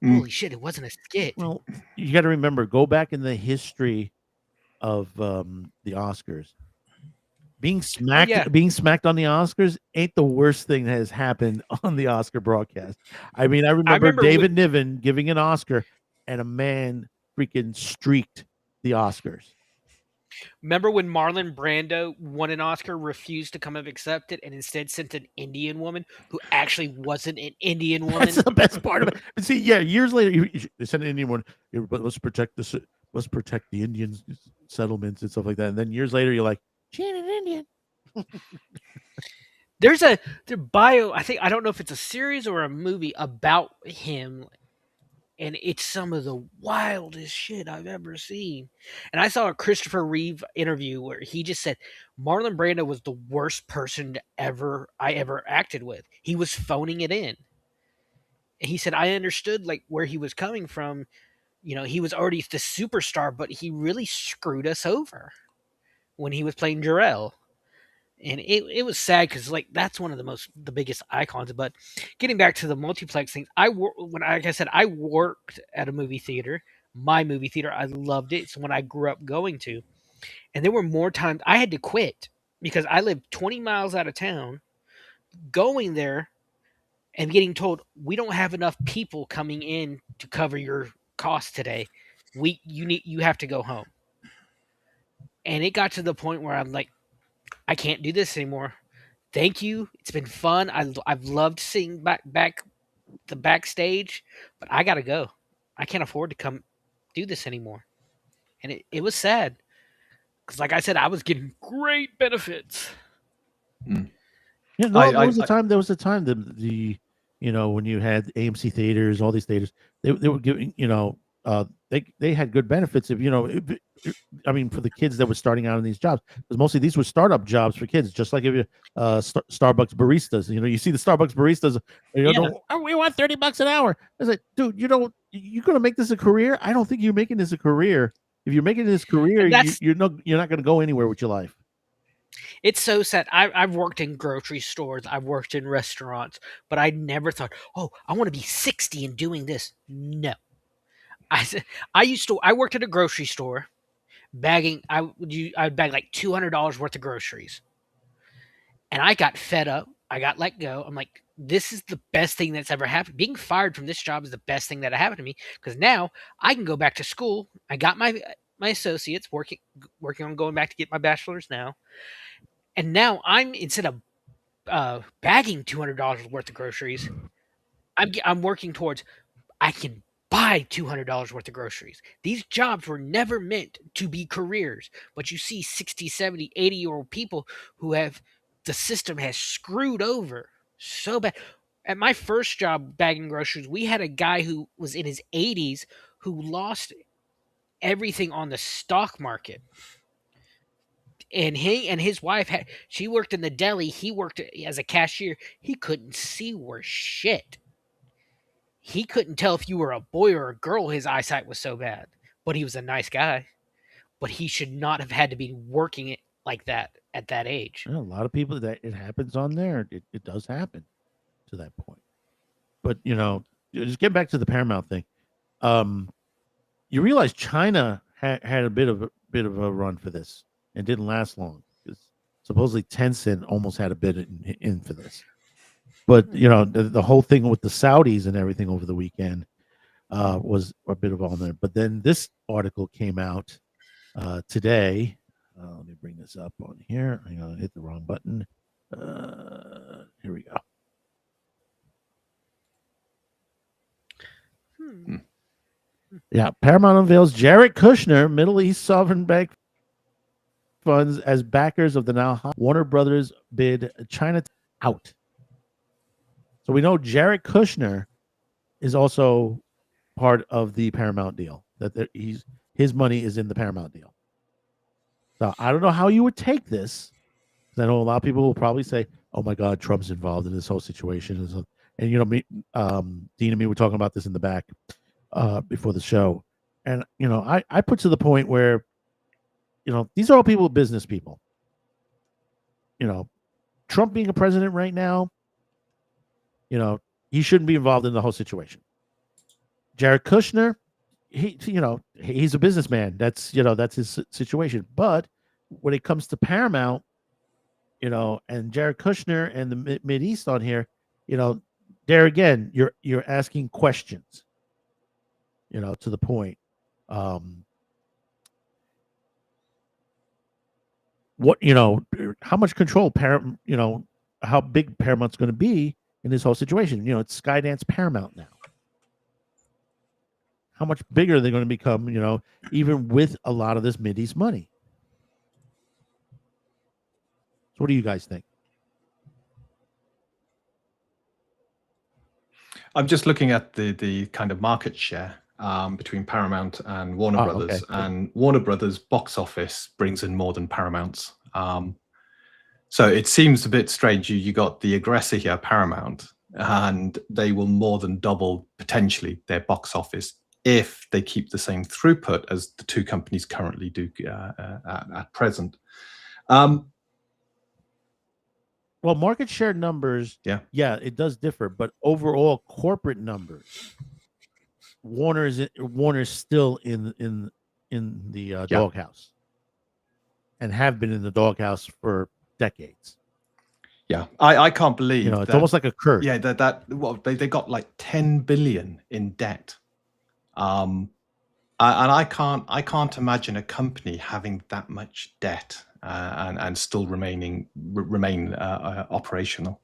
Holy shit, it wasn't a skit. Well, you got to remember, go back in the history of the Oscars. Being smacked on the Oscars ain't the worst thing that has happened on the Oscar broadcast. I mean, I remember David Niven giving an Oscar, and a man freaking streaked the Oscars. Remember when Marlon Brando won an Oscar, refused to come and accept it, and instead sent an Indian woman who actually wasn't an Indian woman? That's the best part of it. But see, years later, they sent an Indian woman. But let's protect the Indian settlements and stuff like that. And then years later, you're like, she ain't an Indian. There's a bio. I don't know if it's a series or a movie about him. And it's some of the wildest shit I've ever seen. And I saw a Christopher Reeve interview where he just said Marlon Brando was the worst person I ever acted with. He was phoning it in. And he said, I understood like where he was coming from. He was already the superstar, but he really screwed us over when he was playing Jor-El. And it was sad because like that's one of the biggest icons. But getting back to the multiplex things, like I said, I worked at a movie theater. My movie theater, I loved it. It's one I grew up going to, and there were more times I had to quit because I lived 20 miles out of town, going there, and getting told we don't have enough people coming in to cover your costs today. You have to go home. And it got to the point where I'm like, I can't do this anymore. Thank you. It's been fun. I've loved seeing back the backstage, but I gotta go. I can't afford to come do this anymore. And it was sad. Because like I said, I was getting great benefits. Yeah, no, there was a time the when you had AMC theaters, all these theaters, they were giving, they had good benefits if for the kids that were starting out in these jobs, because mostly these were startup jobs for kids, just like if you Starbucks baristas. You see the Starbucks baristas, we want $30 an hour. I was like, dude, you're gonna make this a career? I don't think you're making this a career if you're making this career, that's- you're not going to go anywhere with your life. It's so sad. I've worked in grocery stores. I've worked in restaurants, but I never thought, oh, I want to be 60 and doing this. No, I worked at a grocery store bagging. I'd bag like $200 worth of groceries, and I got fed up. I got let go. I'm like, this is the best thing that's ever happened. Being fired from this job is the best thing that happened to me because now I can go back to school. I got my associates working on going back to get my bachelor's now, and now I'm instead of bagging $200 worth of groceries, I'm working towards I can buy $200 worth of groceries. These jobs were never meant to be careers, but you see 60, 70, 80-year-old people who have the system has screwed over so bad. At my first job bagging groceries, we had a guy who was in his 80s who lost everything on the stock market. And he and his wife she worked in the deli, he worked as a cashier. He couldn't see worth shit. He couldn't tell if you were a boy or a girl, his eyesight was so bad. But he was a nice guy. But he should not have had to be working it like that at that age. A lot of people that it happens on there. It does happen to that point. But just get back to the Paramount thing. You realize China had a bit of a run for this and didn't last long because supposedly Tencent almost had a bit in for this. But the whole thing with the Saudis and everything over the weekend was a bit of all there. But then this article came out today. Let me bring this up on here. I'm gonna hit the wrong button. Here we go. Yeah, Paramount unveils Jared Kushner, Middle East sovereign bank funds as backers of the now Warner Brothers bid China out. So we know Jared Kushner is also part of the Paramount deal. That his money is in the Paramount deal. So I don't know how you would take this. I know a lot of people will probably say, "Oh my God, Trump's involved in this whole situation." And me, Dean and me were talking about this in the back before the show, and I put to the point where, these are all people, business people. Trump being a president right now, he shouldn't be involved in the whole situation. Jared Kushner, he's a businessman. That's his situation. But when it comes to Paramount, and Jared Kushner and the Mideast on here, there again, you're asking questions, to the point. What how much control how big Paramount's going to be in this whole situation? It's Skydance Paramount now. How much bigger are they going to become? Even with a lot of this Mideast money. So, what do you guys think? I'm just looking at the kind of market share between Paramount and Warner Brothers, okay. and Warner Brothers box office brings in more than Paramount's. So it seems a bit strange. You got the aggressor here, Paramount, and they will more than double potentially their box office if they keep the same throughput as the two companies currently do at present. Well, market share numbers, yeah, it does differ, but overall corporate numbers, Warner's still in the doghouse, and have been in the doghouse for decades. Yeah, I can't believe it's almost like a curse. Yeah, they got like 10 billion in debt, and I can't imagine a company having that much debt and still remain operational.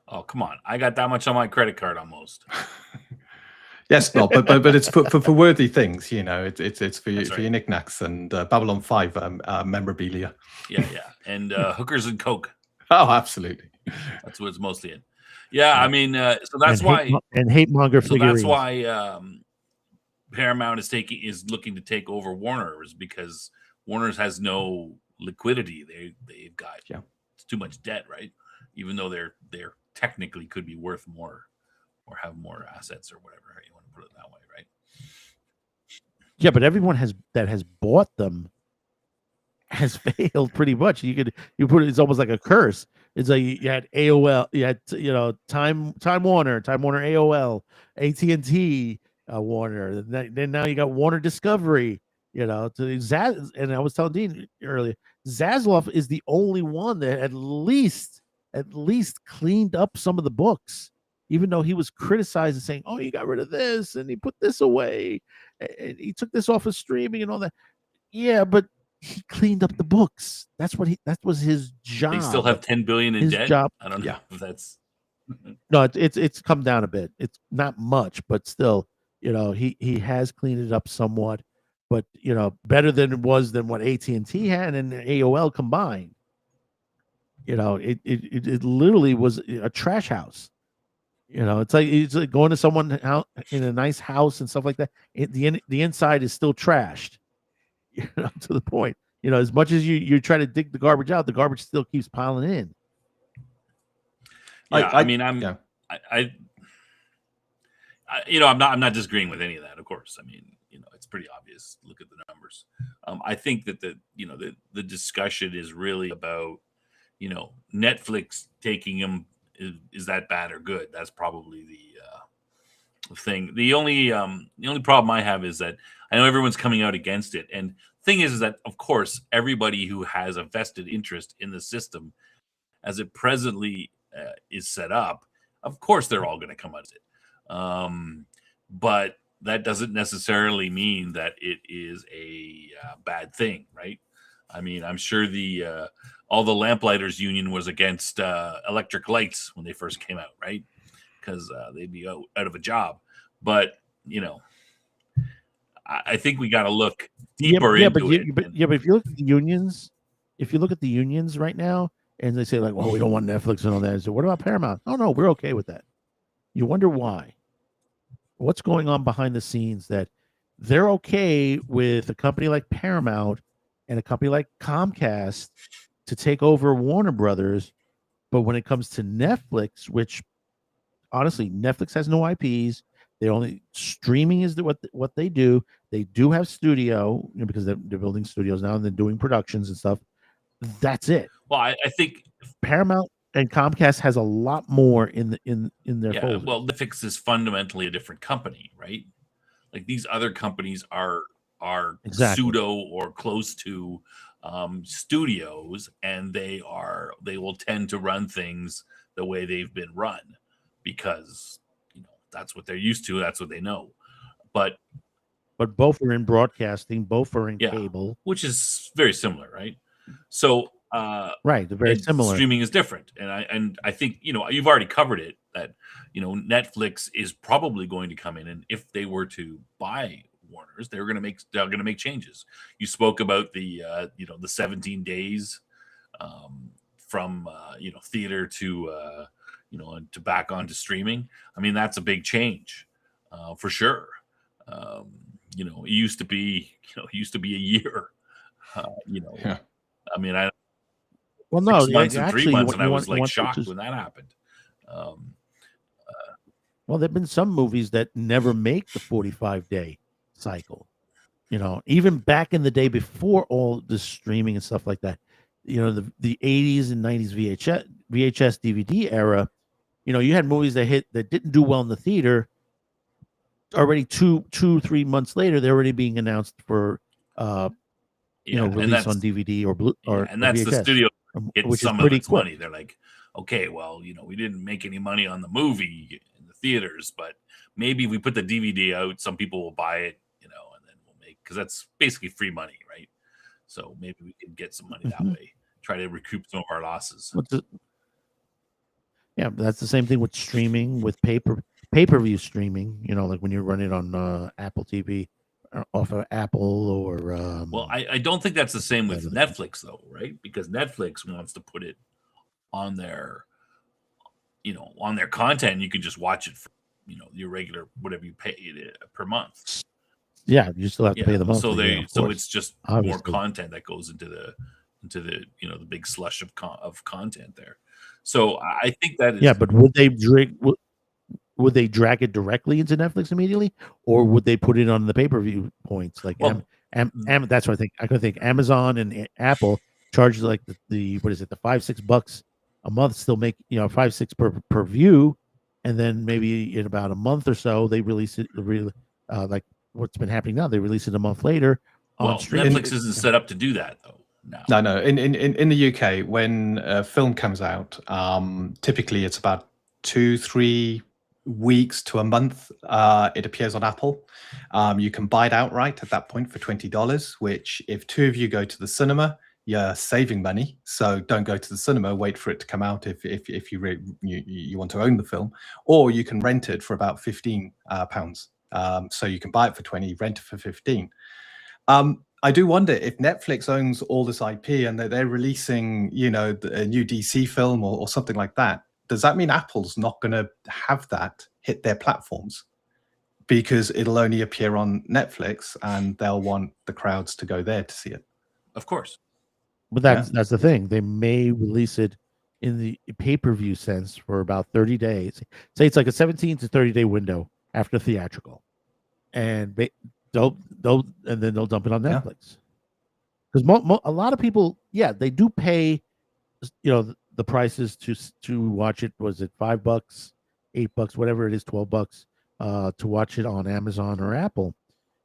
Oh, come on! I got that much on my credit card almost. Yes, no, but it's for worthy things, It's for That's right. For your knickknacks and Babylon 5 memorabilia. Yeah, and hookers and coke. Oh, absolutely. That's what it's mostly in. Yeah, I mean, so that's hate monger figurines. That's why Paramount is looking to take over Warner, is because Warner's has no liquidity. They've got it's too much debt, right? Even though they're technically could be worth more or have more assets or whatever you want to put it that way, right? Yeah, but everyone that has bought them has failed pretty much. You put it's almost like a curse. It's like you had AOL, you had Time Warner, AOL, AT&T, Warner. Then now you got Warner Discovery. To Zaz, and I was telling Dean earlier, Zaslav is the only one that at least cleaned up some of the books, even though he was criticized and saying, "Oh, you got rid of this and he put this away, and he took this off of streaming and all that." Yeah, but he cleaned up the books. That was his job. They still have 10 billion in his debt. Job. I don't know if that's no. It's come down a bit. It's not much, but still, he has cleaned it up somewhat. But better than it was than what AT&T had and AOL combined. It literally was a trash house. It's like going to someone out in a nice house and stuff like that. The inside is still trashed. To the point. As much as you try to dig the garbage out, the garbage still keeps piling in. Yeah, I'm not disagreeing with any of that. Of course, I mean, it's pretty obvious. Look at the numbers. I think that the discussion is really about, Netflix taking them. Is that bad or good? That's probably the thing. The only problem I have is that I know everyone's coming out against it, and the thing is that of course everybody who has a vested interest in the system, as it presently is set up, of course they're all going to come out of it. But that doesn't necessarily mean that it is a bad thing, right? I mean, I'm sure all the Lamplighters Union was against electric lights when they first came out, right? Because they'd be out of a job. But I think we got to look deeper into it. But if you look at the unions, right now, and they say like, "Well, we don't want Netflix and all that," so what about Paramount? Oh no, we're okay with that. You wonder why? What's going on behind the scenes that they're okay with a company like Paramount and a company like Comcast to take over Warner Brothers, but when it comes to Netflix, which honestly, Netflix has no IPs. They only streaming is what they do. They do have studio, because they're building studios now and they're doing productions and stuff. That's it. Well, I think Paramount and Comcast has a lot more in their folders. Well, Netflix is fundamentally a different company, right? Like these other companies are pseudo or close to studios, and they will tend to run things the way they've been run because that's what they're used to, that's what they know. But both are in broadcasting, both are in cable, which is very similar, right? So right, they're very similar. Streaming is different, and I think you've already covered it that Netflix is probably going to come in, and if they were to buy Warner's, they're going to make changes. You spoke about the 17 days from theater to to back onto streaming. I mean, that's a big change for sure. It used to be a year. Yeah. I mean, 6 months and 3 months, and I was shocked when that happened. Well, there've been some movies that never make the 45-day cycle. Even back in the day before all this streaming and stuff like that. The 80s and 90s VHS DVD era. You had movies that didn't do well in the theater. Already 2-3 months later, they're already being announced for release on DVD or blue. And that's VHS, the studio which some is pretty of its quick. money. They're like, okay, well, we didn't make any money on the movie in the theaters, but maybe if we put the DVD out, some people will buy it, and then we'll make, because that's basically free money, right? So maybe we can get some money that way, try to recoup some of our losses. Yeah, that's the same thing with streaming, with pay-per-view streaming. Like when you run it on Apple TV, off of Apple or. Well, I don't think that's the same with Netflix though, right? Because Netflix wants to put it on their, on their content. You can just watch it for, your regular whatever you pay per month. Yeah, you still have to pay the month. So so it's just more content that goes into the the big slush of content there. So I think that is. Yeah, but would they drink? would they drag it directly into Netflix immediately, or would they put it on the pay-per-view points? Like, Well, that's what I think. I could think Amazon and Apple charge like the what is it, the $5-6 a month, still make 5-6 per view, and then maybe in about a month or so they release it. Like what's been happening now, they release it a month later on well, streaming. Netflix isn't set up to do that though. No. In the UK, when a film comes out, typically it's about 2-3 weeks to a month. It appears on Apple. You can buy it outright at that point for $20. Which, if two of you go to the cinema, you're saving money. So don't go to the cinema. Wait for it to come out if you want to own the film, or you can rent it for about £15. So you can buy it for 20, rent it for 15. I do wonder if Netflix owns all this IP and they're releasing, a new DC film or something like that. Does that mean Apple's not going to have that hit their platforms because it'll only appear on Netflix and they'll want the crowds to go there to see it? Of course. But that's the thing. They may release it in the pay-per-view sense for about 30 days. Say it's like a 17 to 30-day window after theatrical, and they'll dump it on Netflix. Because a lot of people, they do pay, the prices to watch it. Was it $5, $8, whatever it is, $12 to watch it on Amazon or Apple.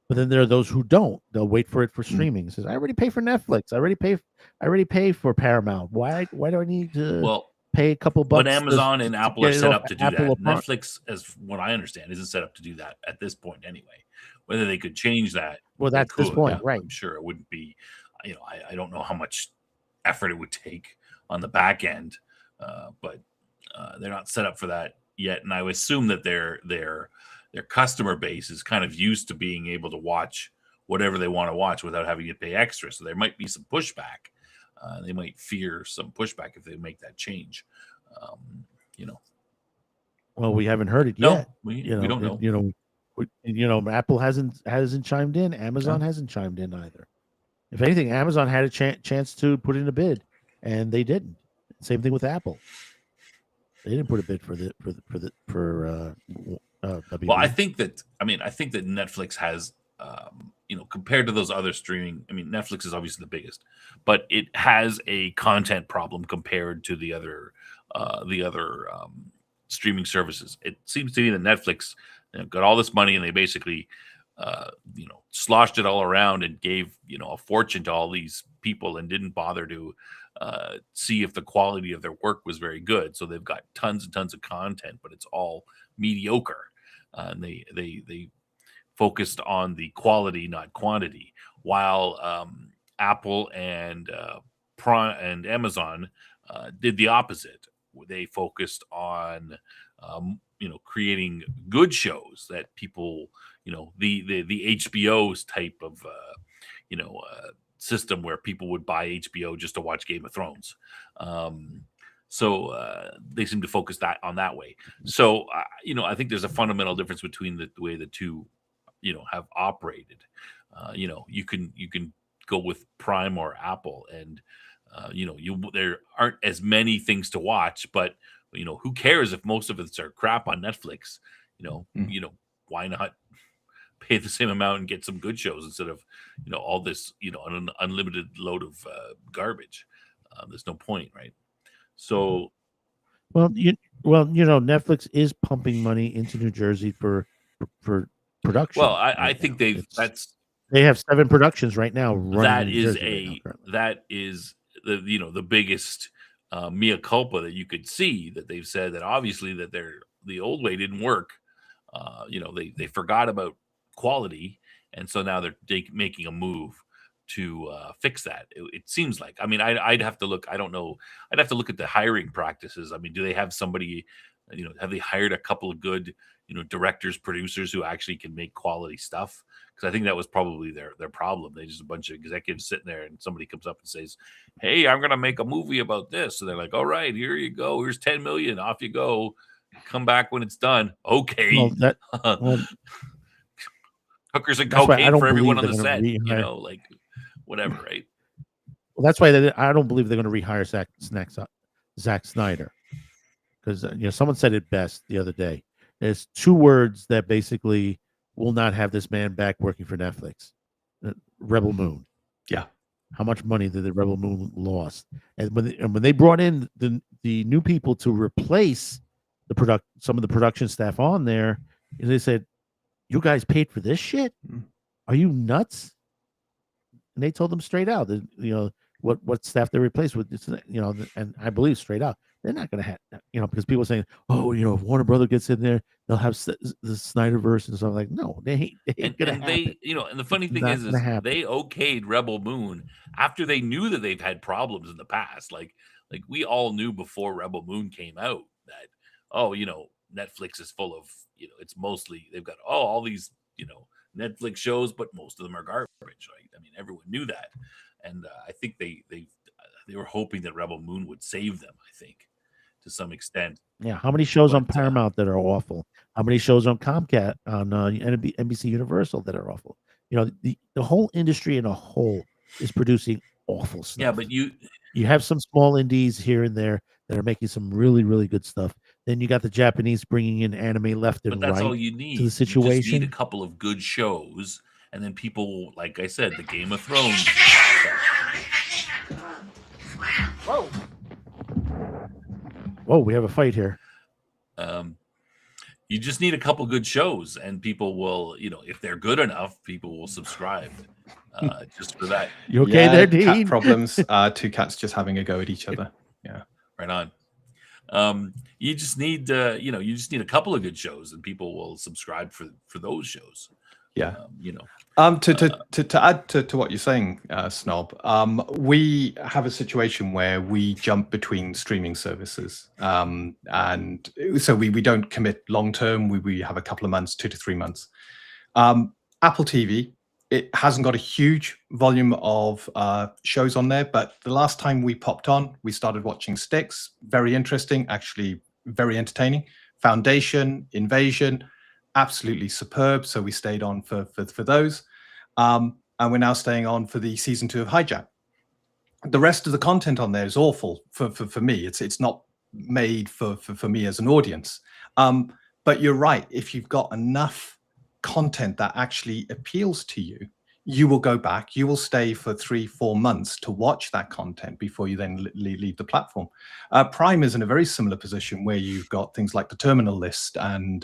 But then there are those who don't. They'll wait for it for streaming. It says, I already pay for Netflix. I already pay for Paramount. Why do I need to pay a couple bucks? But Amazon and Apple are set up to do that. Apple Netflix, as what I understand, isn't set up to do that at this point anyway. Whether they could change that. Well, that's this point, right? I'm sure it wouldn't be, I don't know how much effort it would take on the back end, but they're not set up for that yet. And I would assume that their customer base is kind of used to being able to watch whatever they want to watch without having to pay extra. So there might be some pushback. They might fear some pushback if they make that change. Well, we haven't heard it no, yet. We don't know. Apple hasn't chimed in. Amazon hasn't chimed in either. If anything, Amazon had a chance to put in a bid, and they didn't. Same thing with Apple. They didn't put a bid for WB. Well, I think that Netflix has, compared to those other streaming. I mean, Netflix is obviously the biggest, but it has a content problem compared to the other streaming services. It seems to me that Netflix got all this money and they basically, sloshed it all around and gave a fortune to all these people and didn't bother to see if the quality of their work was very good. So they've got tons and tons of content, but it's all mediocre. And they focused on the quality, not quantity, while Apple and Amazon did the opposite. They focused on creating good shows that people, the HBO's type of system where people would buy HBO just to watch Game of Thrones. So they seem to focus on that way. So I think there's a fundamental difference between the way the two have operated. You can go with Prime or Apple, and there aren't as many things to watch, but who cares if most of it's are crap on Netflix? Why not pay the same amount and get some good shows instead of all this an unlimited load of garbage? There's no point, right? So, Netflix is pumping money into New Jersey for production. Well, I think they have 7 productions right now running. That is the biggest mea culpa that you could see, that they've said that obviously that the old way didn't work. They forgot about quality, and so now they're making a move to fix that. It seems like. I mean, I'd have to look. I don't know. I'd have to look at the hiring practices. I mean, do they have somebody? Have they hired a couple of good directors, producers who actually can make quality stuff? Because I think that was probably their problem. They just a bunch of executives sitting there, and somebody comes up and says, "Hey, I'm going to make a movie about this." So they're like, "All right, here you go. Here's $10 million. Off you go. Come back when it's done." Okay. Hookers and cocaine for everyone on the set. Like whatever, right? Well, that's why I don't believe they're going to rehire Zack Snyder, because someone said it best the other day. There's 2 words that basically will not have this man back working for Netflix. Rebel Moon. Yeah. How much money did the Rebel Moon lost? And when they brought in the new people to replace some of the production staff on there, they said, "You guys paid for this shit? Are you nuts?" And they told them straight out that, what staff they replaced with, and I believe straight out, they're not going to have, because people are saying, "Oh, if Warner Brother gets in there, they'll have the Snyderverse and stuff." Like, no, they ain't gonna happen. And the funny thing is they okayed Rebel Moon after they knew that they've had problems in the past. Like we all knew before Rebel Moon came out that, Netflix is full of, it's mostly, they've got all these, Netflix shows, but most of them are garbage. Right? I mean, everyone knew that, and I think they were hoping that Rebel Moon would save them. I think to some extent. Yeah, how many shows on Paramount that are awful? How many shows on Comcast, on NBC Universal that are awful? The whole industry in a whole is producing awful stuff. Yeah, but you have some small indies here and there that are making some really, really good stuff. Then you got the Japanese bringing in anime left and right. But that's all you need. To the situation. You just need a couple of good shows, and then people, like I said, the Game of Thrones. Whoa, we have a fight here. You just need a couple good shows, and people will, if they're good enough, people will subscribe. Just for that. You okay there, Dean? Cat problems. 2 cats just having a go at each other. Yeah, right on. You just need, you just need a couple of good shows, and people will subscribe for those shows. Yeah, to add to what you're saying, Snob, we have a situation where we jump between streaming services, and so we don't commit long term. We have a couple of months, 2 to 3 months. Apple TV, it hasn't got a huge volume of shows on there, but the last time we popped on, we started watching Sticks. Very interesting, actually very entertaining. Foundation, Invasion, absolutely superb. So we stayed on for those. And we're now staying on for the season 2 of Hijack. The rest of the content on there is awful for me. It's not made for me as an audience. But you're right. If you've got enough content that actually appeals to you, you will go back. You will stay for 3-4 months to watch that content before you then leave the platform. Prime is in a very similar position where you've got things like the Terminal List and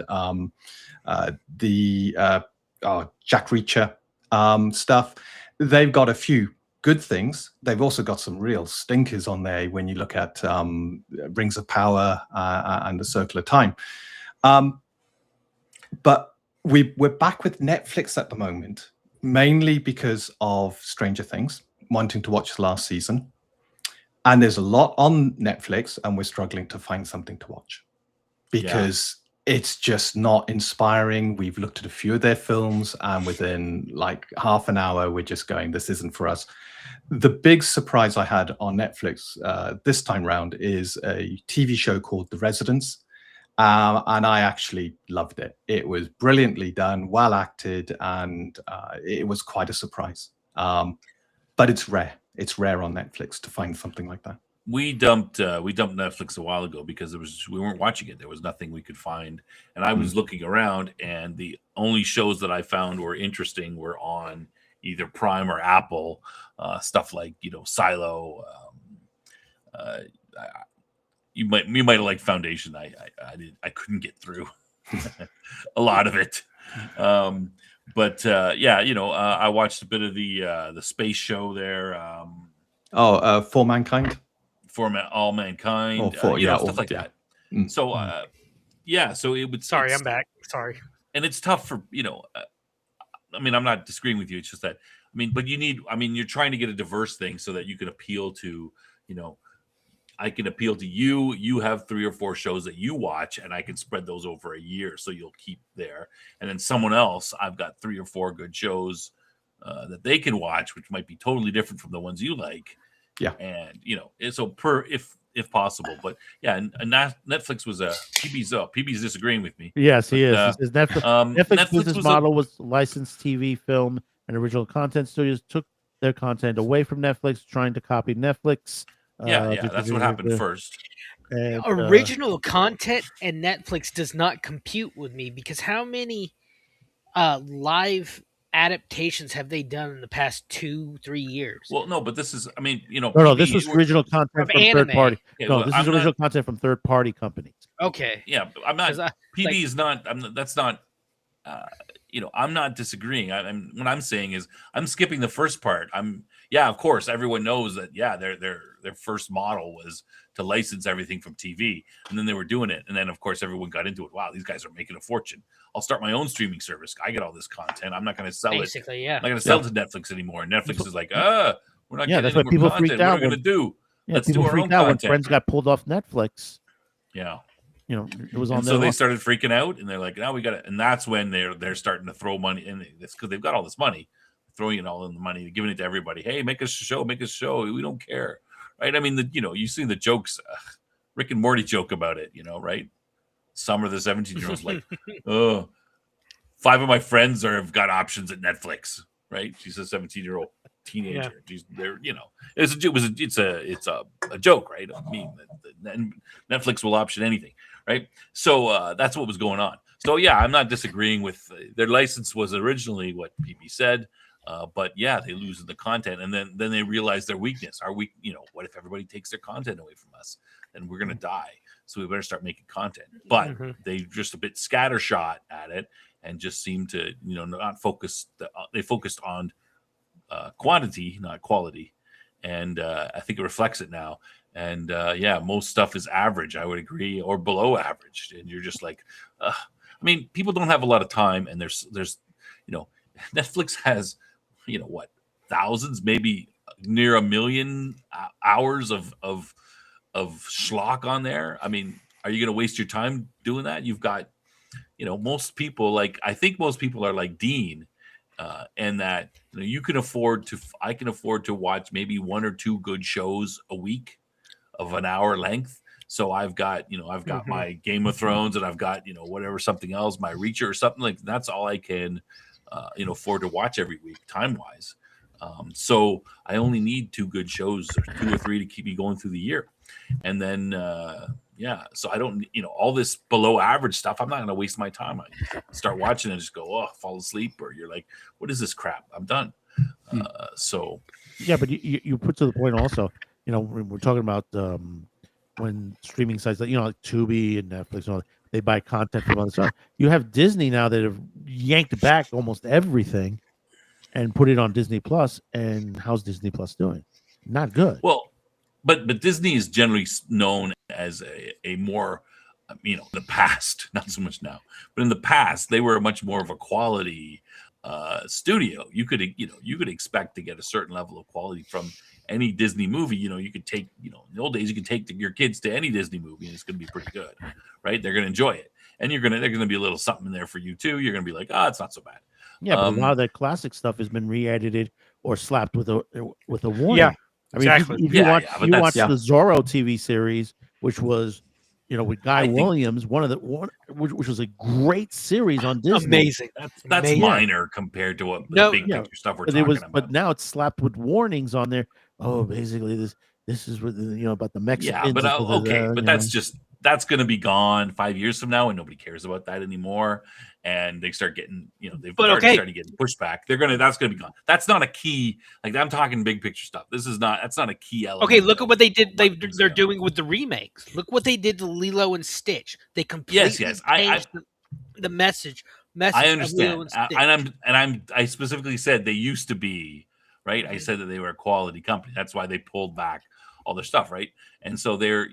the Jack Reacher stuff. They've got a few good things. They've also got some real stinkers on there when you look at Rings of Power and The Circle of Time. But we're back with Netflix at the moment, mainly because of Stranger Things, wanting to watch the last season. And there's a lot on Netflix, and we're struggling to find something to watch because it's just not inspiring. We've looked at a few of their films, and within like half an hour, we're just going, this isn't for us. The big surprise I had on Netflix this time round is a TV show called The Residents. And I actually loved it. It was brilliantly done, well acted, and it was quite a surprise. But it's rare. It's rare on Netflix to find something like that. We dumped Netflix a while ago because we weren't watching it. There was nothing we could find, and I was looking around, and the only shows that I found were interesting were on either Prime or Apple. Stuff like Silo. You might have liked Foundation. I couldn't get through a lot of it. But I watched a bit of the space show there. For Mankind. For All Mankind. Stuff like that. So so it would. Sorry, I'm back. Sorry. And it's tough for I'm not disagreeing with you. It's just that but you need. You're trying to get a diverse thing so that you can appeal to I can appeal to you. You have 3 or 4 shows that you watch, and I can spread those over a year, so you'll keep there. And then someone else, I've got 3 or 4 good shows that they can watch, which might be totally different from the ones you like. Yeah, and so if possible, but and Netflix was PB's disagreeing with me. Yes, he is. Netflix business model was licensed TV, film, and original content studios took their content away from Netflix, trying to copy Netflix. That's what happened first. And original content and Netflix does not compute with me because how many live adaptations have they done in the past 2-3 years Well, no, but this is, I mean, no, PB, this was original content of from third anime? party. Okay, No, well, this I'm is original not, content from third party companies. Okay, yeah, I'm not, 'Cause I- PB like- is not, that's not, I'm not disagreeing. What I'm saying is I'm skipping the first part. Yeah, of course, everyone knows that, yeah, their first model was to license everything from TV, and then they were doing it. And then, of course, everyone got into it. Wow, these guys are making a fortune. I'll start my own streaming service. I get all this content. I'm not going to sell it. basically, yeah. I'm not going to sell it to Netflix anymore. And Netflix is like, we're not Yeah, getting that's any why more people content. freaked What are out we going to do? Yeah, Let's do people our own freaked out when content. Friends got pulled off Netflix. Yeah. You know, it was on And there. so they started freaking out, and they're like, "Now we got it." And that's when they're starting to throw money, and it's because they've got all this money, throwing it all in the money, giving it to everybody. Hey, make us a show, make us a show. We don't care, right? I mean, you see the jokes, Rick and Morty joke about it, right? Summer the 17-year-old's like, oh, 5 of my friends have got options at Netflix, right? She's a 17-year-old teenager. They're, it's a joke, right? I mean, Netflix will option anything, right? So that's what was going on. So yeah, I'm not disagreeing with their license was originally what PB said, but yeah, they lose the content, and then they realize their weakness. What if everybody takes their content away from us? Then we're gonna die. So we better start making content. But they just a bit scattershot at it and just seem to not focus. They focused on quantity, not quality, and I think it reflects it now. And most stuff is average, I would agree, or below average. And you're just like, I mean, people don't have a lot of time, and there's Netflix has thousands, maybe near 1 million hours of schlock on there. I mean, are you going to waste your time doing that? You've got most people, I think most people are like Dean, and that you can afford to. I can afford to watch maybe 1 or 2 good shows a week of an hour length. So I've got my Game of Thrones, and I've got whatever, something else, my Reacher or something like that. That's all I can afford to watch every week, time wise. So I only need 2 good shows, or 2 or 3, to keep me going through the year, and then so I don't all this below average stuff. I'm not going to waste my time. I start watching and just go, fall asleep, or you're like, what is this crap? I'm done. So yeah, but you put to the point also. We're talking about when streaming sites like Tubi and Netflix, they buy content from other stuff. You have Disney now that have yanked back almost everything and put it on Disney Plus. And how's Disney Plus doing? Not good. Well, but Disney is generally known as a more, in the past, not so much now, but in the past, they were much more of a quality studio. You could expect to get a certain level of quality from any Disney movie. You could take, in the old days, you could take your kids to any Disney movie and it's going to be pretty good, right? They're going to enjoy it. And they're going to be a little something in there for you too. You're going to be like, it's not so bad. Yeah, but a lot of that classic stuff has been re-edited or slapped with a warning. Yeah, I mean, exactly. if you watch the Zorro TV series, which was, with Guy Williams, which was a great series on Disney. Amazing. That's amazing. Minor compared to what the big picture stuff we're talking about. But now it's slapped with warnings on there. Oh, basically this is what about the Mexicans. Yeah, but okay, but that's going to be gone 5 years from now, and nobody cares about that anymore. And they start getting, they've started getting pushback. That's going to be gone. That's not a key. Like, I'm talking big picture stuff. That's not a key element. Okay, look at what they did. They're doing with the remakes. Look what they did to Lilo and Stitch. They completely changed the message. I understand, I specifically said they used to be right. I said that they were a quality company. That's why they pulled back all their stuff, right? And so they're,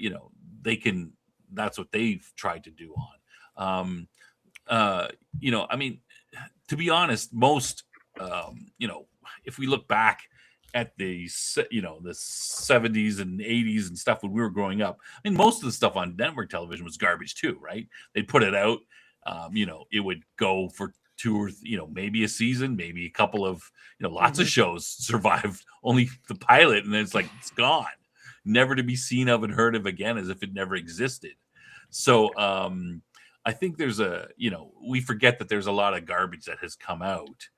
they can. That's what they've tried to do on. I mean, to be honest, most, if we look back at the 70s and 80s and stuff when we were growing up, I mean, most of the stuff on network television was garbage too, right? They'd put it out, it would go for 2 or maybe a season, maybe a couple of, lots of shows survived only the pilot, and then it's gone, never to be seen of and heard of again, as if it never existed. So, I think there's we forget that there's a lot of garbage that has come out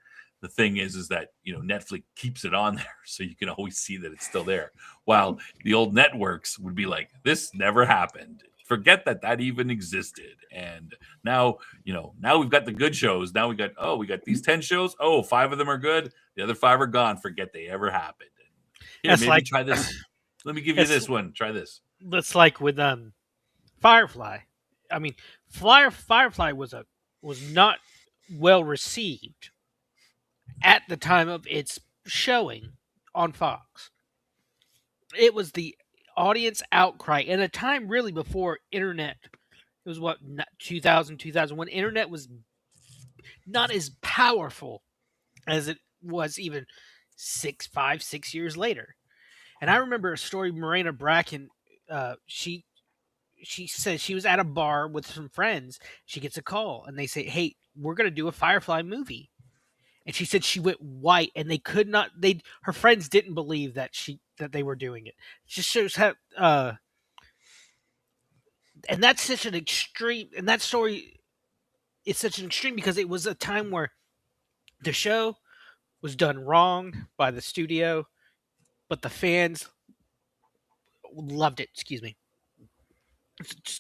the thing is that Netflix keeps it on there, so you can always see that it's still there. While the old networks would be like, this never happened. Forget that even existed. And now we've got the good shows. Now we got these 10 shows. Oh, 5 of them are good. The other 5 are gone. Forget they ever happened. Here, maybe try this. Let me give you this one. Try this. That's like with Firefly. I mean, Firefly was not well received at the time of its showing on Fox. It was the audience outcry in a time really before internet. It was 2000 when internet was not as powerful as it was even 6 years later. And I remember a story, Morena Bracken, she said she was at a bar with some friends. She gets a call and they say, "Hey, we're going to do a Firefly movie." And she said she went white and they could not, her friends didn't believe that they were doing it. It just shows how, and that's such an extreme, and that story is such an extreme because it was a time where the show was done wrong by the studio, but the fans loved it,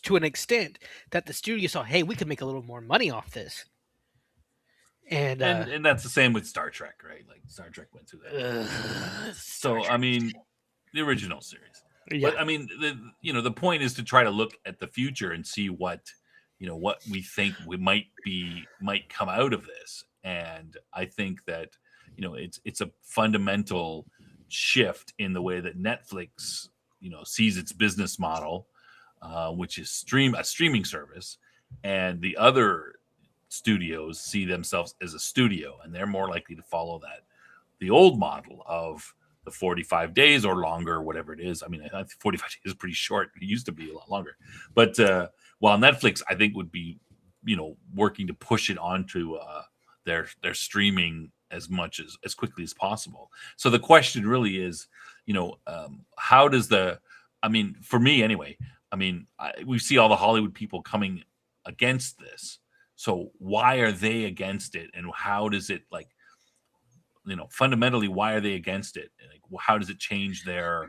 to an extent that the studio saw, hey, we could make a little more money off this. And that's the same with Star Trek, right? Like Star Trek went through that. So I mean, the original series. Yeah. But I mean, the point is to try to look at the future and see what we think might come out of this. And I think that it's a fundamental shift in the way that Netflix sees its business model, which is a streaming service, and the other studios see themselves as a studio, and they're more likely to follow the old model of the 45 days or longer, whatever it is. I mean, I think 45 days is pretty short. It used to be a lot longer. But while Netflix, I think, would be, working to push it onto their streaming as quickly as possible. So the question really is, how does for me anyway, we see all the Hollywood people coming against this. So why are they against it? And how does it fundamentally, why are they against it? How does it change their,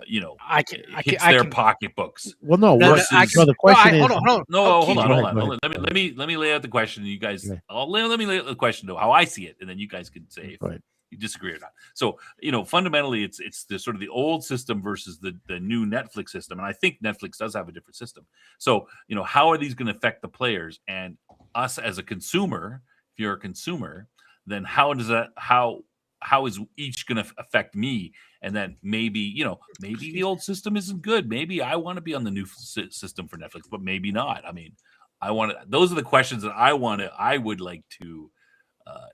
their pocketbooks? Well, no. The question is. Hold on. Let me lay out the question. You guys, let me lay out the question though, how I see it, and then you guys can say if you disagree or not. So, fundamentally, it's the sort of the old system versus the new Netflix system, and I think Netflix does have a different system. So, how are these going to affect the players and us as a consumer? If you're a consumer, then how is each going to affect me? And then maybe the old system isn't good. Maybe I want to be on the new system for Netflix, but maybe not. I mean, those are the questions that I would like to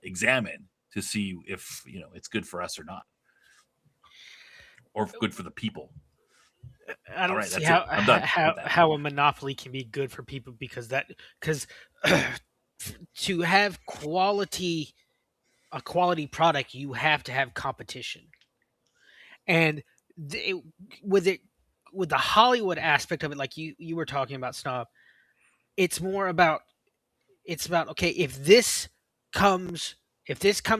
examine to see if it's good for us or not, or good for the people. I don't see how a monopoly can be good for people because to have a quality product, you have to have competition. And with the Hollywood aspect of it, like you were talking about, Snob, it's about okay, if this comes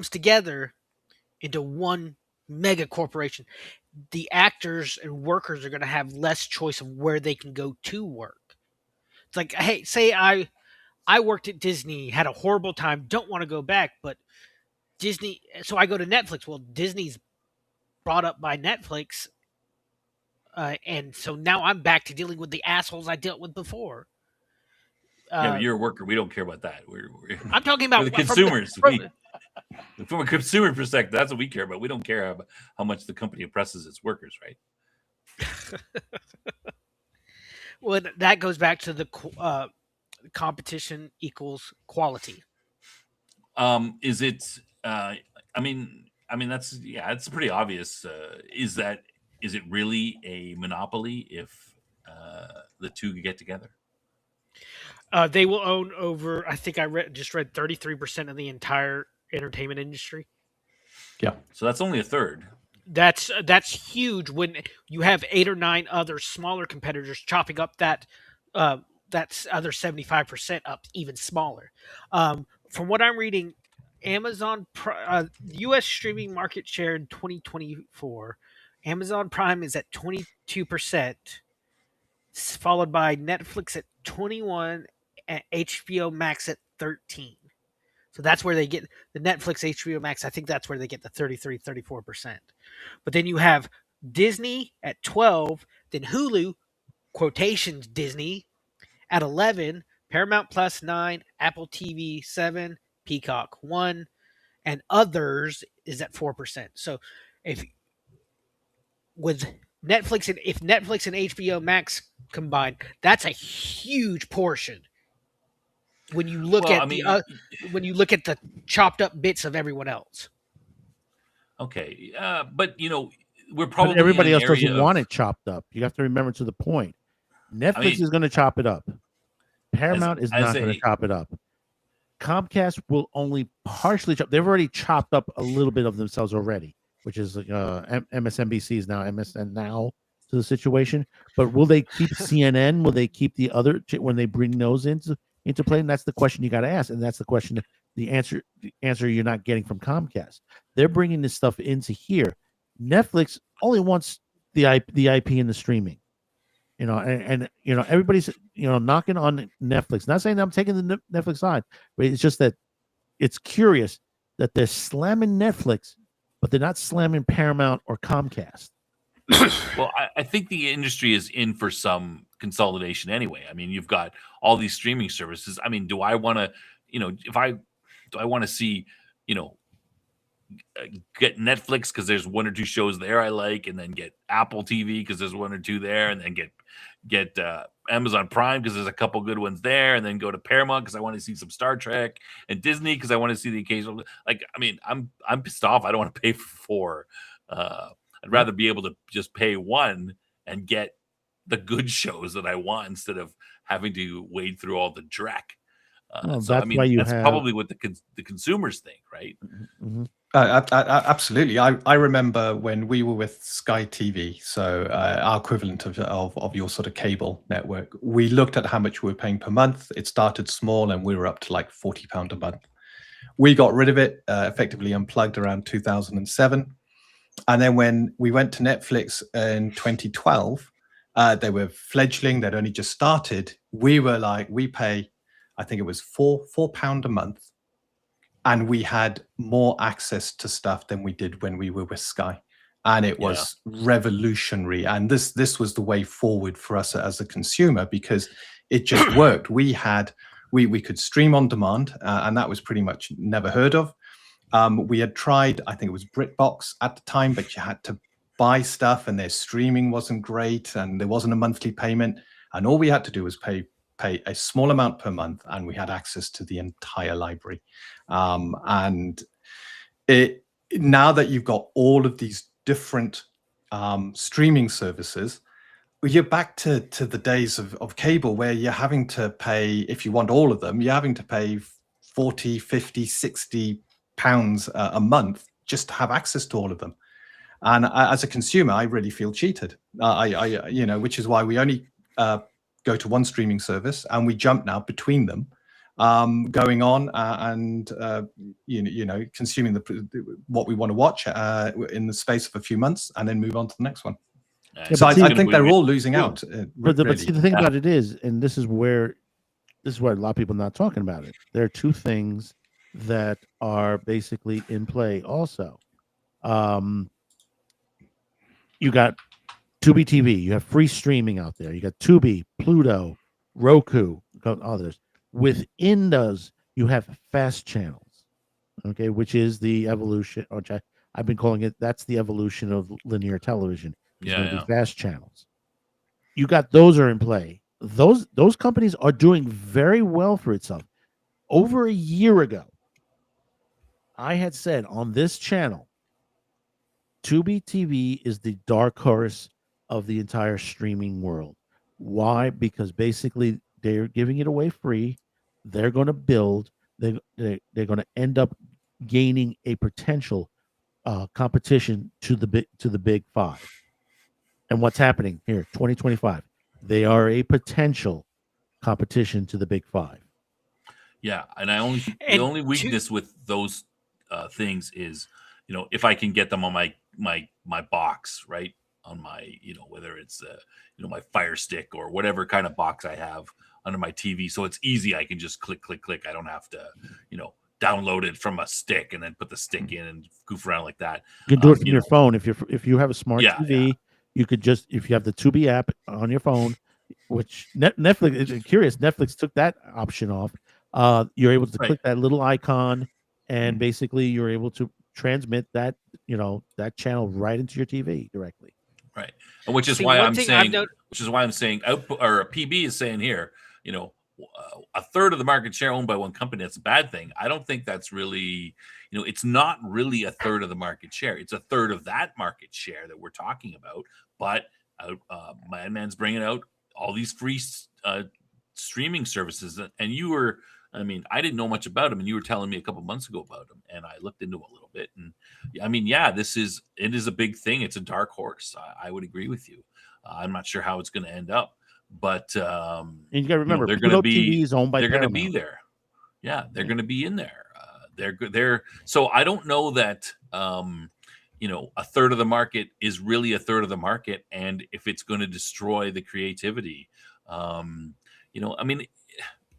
together into one mega corporation, the actors and workers are going to have less choice of where they can go to work. It's like, hey, say I worked at Disney, had a horrible time, don't want to go back, but Disney, so I go to Netflix. Well, Disney's brought up by Netflix, and so now I'm back to dealing with the assholes I dealt with before. But you're a worker. We don't care about that. I'm talking about the consumers. From a consumer perspective, that's what we care about. We don't care about how much the company oppresses its workers, right? Well, that goes back to the competition equals quality. Is it? That's it's pretty obvious. Is it really a monopoly if the two get together? They will own over, I think I read 33% of the entire entertainment industry. Yeah. So that's only a third. That's huge when you have 8 or 9 other smaller competitors chopping up that other 75% up even smaller. From what I'm reading, Amazon U.S. streaming market share in 2024. Amazon Prime is at 22%, followed by Netflix at 21, and HBO Max at 13. So that's where they get the Netflix, HBO Max. I think that's where they get the 33, 34%. But then you have Disney at 12, then Hulu, quotations Disney, at 11, Paramount Plus 9, Apple TV 7, Peacock 1, and others is at 4%. So if with Netflix and if Netflix and HBO Max combined, that's a huge portion. When you look Well, at when you look at the chopped up bits of everyone else. Okay, but we're But probably everybody in else an doesn't area want of, it chopped up. You have to remember to the point. Netflix mean, is going to chop it up. Paramount is not going to a chop it up. Comcast will only partially chop. They've already chopped up a little bit of themselves already, which is MSNBC is now MSN now to the situation. But will they keep CNN? Will they keep the other when they bring those into play? And that's the question you got to ask, and that's the question. The answer you're not getting from Comcast. They're bringing this stuff into here. Netflix only wants the IP and the streaming. And everybody's knocking on Netflix. Not saying that I'm taking the Netflix side, but it's just that it's curious that they're slamming Netflix, but they're not slamming Paramount or Comcast. Well, I think the industry is in for some consolidation anyway. I mean, you've got all these streaming services. I mean, do I want to, do I want to see, get Netflix because there's one or two shows there I like, and then get Apple TV because there's one or two there, and then get Amazon Prime because there's a couple good ones there, and then go to Paramount because I want to see some Star Trek, and Disney because I want to see the occasional. Like, I mean, I'm pissed off. I don't want to pay for four. I'd rather be able to just pay one and get the good shows that I want instead of having to wade through all the dreck. That's why you have probably what the consumers think, right? Mm-hmm. Absolutely. I remember when we were with Sky TV, so our equivalent of your sort of cable network, we looked at how much we were paying per month. It started small and we were up to like £40 a month. We got rid of it, effectively unplugged around 2007. And then when we went to Netflix in 2012, they were fledgling, they'd only just started. We were like, we pay, I think it was £4 a month. And we had more access to stuff than we did when we were with Sky. And it was revolutionary. And this was the way forward for us as a consumer because it just worked. We could stream on demand, and that was pretty much never heard of. We had tried, I think it was BritBox at the time, but you had to buy stuff and their streaming wasn't great and there wasn't a monthly payment. And all we had to do was pay a small amount per month and we had access to the entire library. And now that you've got all of these different streaming services, you're back to the days of cable where you're having to pay, if you want all of them, you're having to pay 40, 50, 60 pounds a month just to have access to all of them. And as a consumer, I really feel cheated. Which is why we only go to one streaming service and we jump now between them, going on and consuming what we want to watch in the space of a few months and then move on to the next one. So I think they're all losing out. But see, the thing about it is, and this is where a lot of people are not talking about it. There are two things that are basically in play also. You got Tubi TV, you have free streaming out there. You got Tubi, Pluto, Roku, others. Within those, you have fast channels, okay, which is the evolution, which I've been calling it, that's the evolution of linear television. Fast channels. You got those are in play. Those companies are doing very well for itself. Over a year ago, I had said on this channel, Tubi TV is the dark horse of the entire streaming world. Why? Because basically they're giving it away free. They're going to build. They're going to end up gaining a potential competition to the big five. And what's happening here? 2025. They are a potential competition to the big five. Yeah, and the only weakness with those things is, if I can get them on my box, right, on my, whether it's my Fire Stick or whatever kind of box I have under my TV, so it's easy. I can just click. I don't have to, download it from a stick and then put the stick in and goof around like that. You can do it from your phone if you have a smart TV. Yeah. You could just, if you have the Tubi app on your phone, which Netflix is curious. Netflix took that option off. You're able to click that little icon, and basically you're able to transmit that that channel right into your TV directly. Right, and which is why I'm saying output, or PB is saying here, a third of the market share owned by one company. That's a bad thing. I don't think that's really, it's not really a third of the market share. It's a third of that market share that we're talking about. But Madman's bringing out all these free streaming services, and you were, I didn't know much about them, and you were telling me a couple months ago about them, and I looked into them a little bit, and it is a big thing. It's a dark horse. I would agree with you. I'm not sure how it's going to end up, but and you got to remember, they're going to be TV is owned by they're going to Paramount. be there. Yeah, they're going to be in there. They're so I don't know that a third of the market is really a third of the market, and if it's going to destroy the creativity,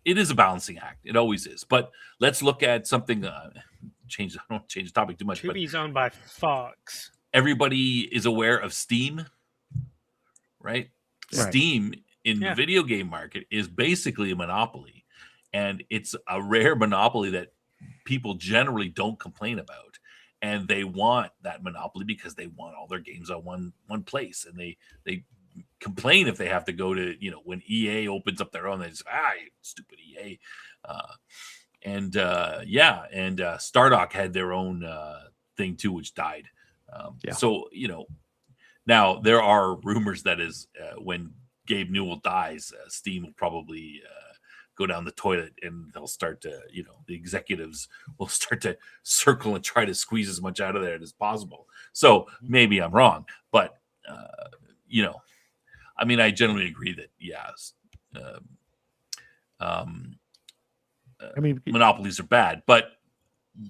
it is a balancing act. It always is. But let's look at something. I don't change the topic too much. Tubi's owned by Fox. Everybody is aware of Steam, right? Steam in the video game market is basically a monopoly, and it's a rare monopoly that people generally don't complain about, and they want that monopoly because they want all their games on one place, and they complain if they have to go to when EA opens up their own, they just stupid EA, and Stardock had their own thing too, which died. So now there are rumors that is when Gabe Newell dies, Steam will probably go down the toilet, and they'll start to, the executives will start to circle and try to squeeze as much out of there as possible. So maybe I'm wrong, but I generally agree that monopolies are bad, but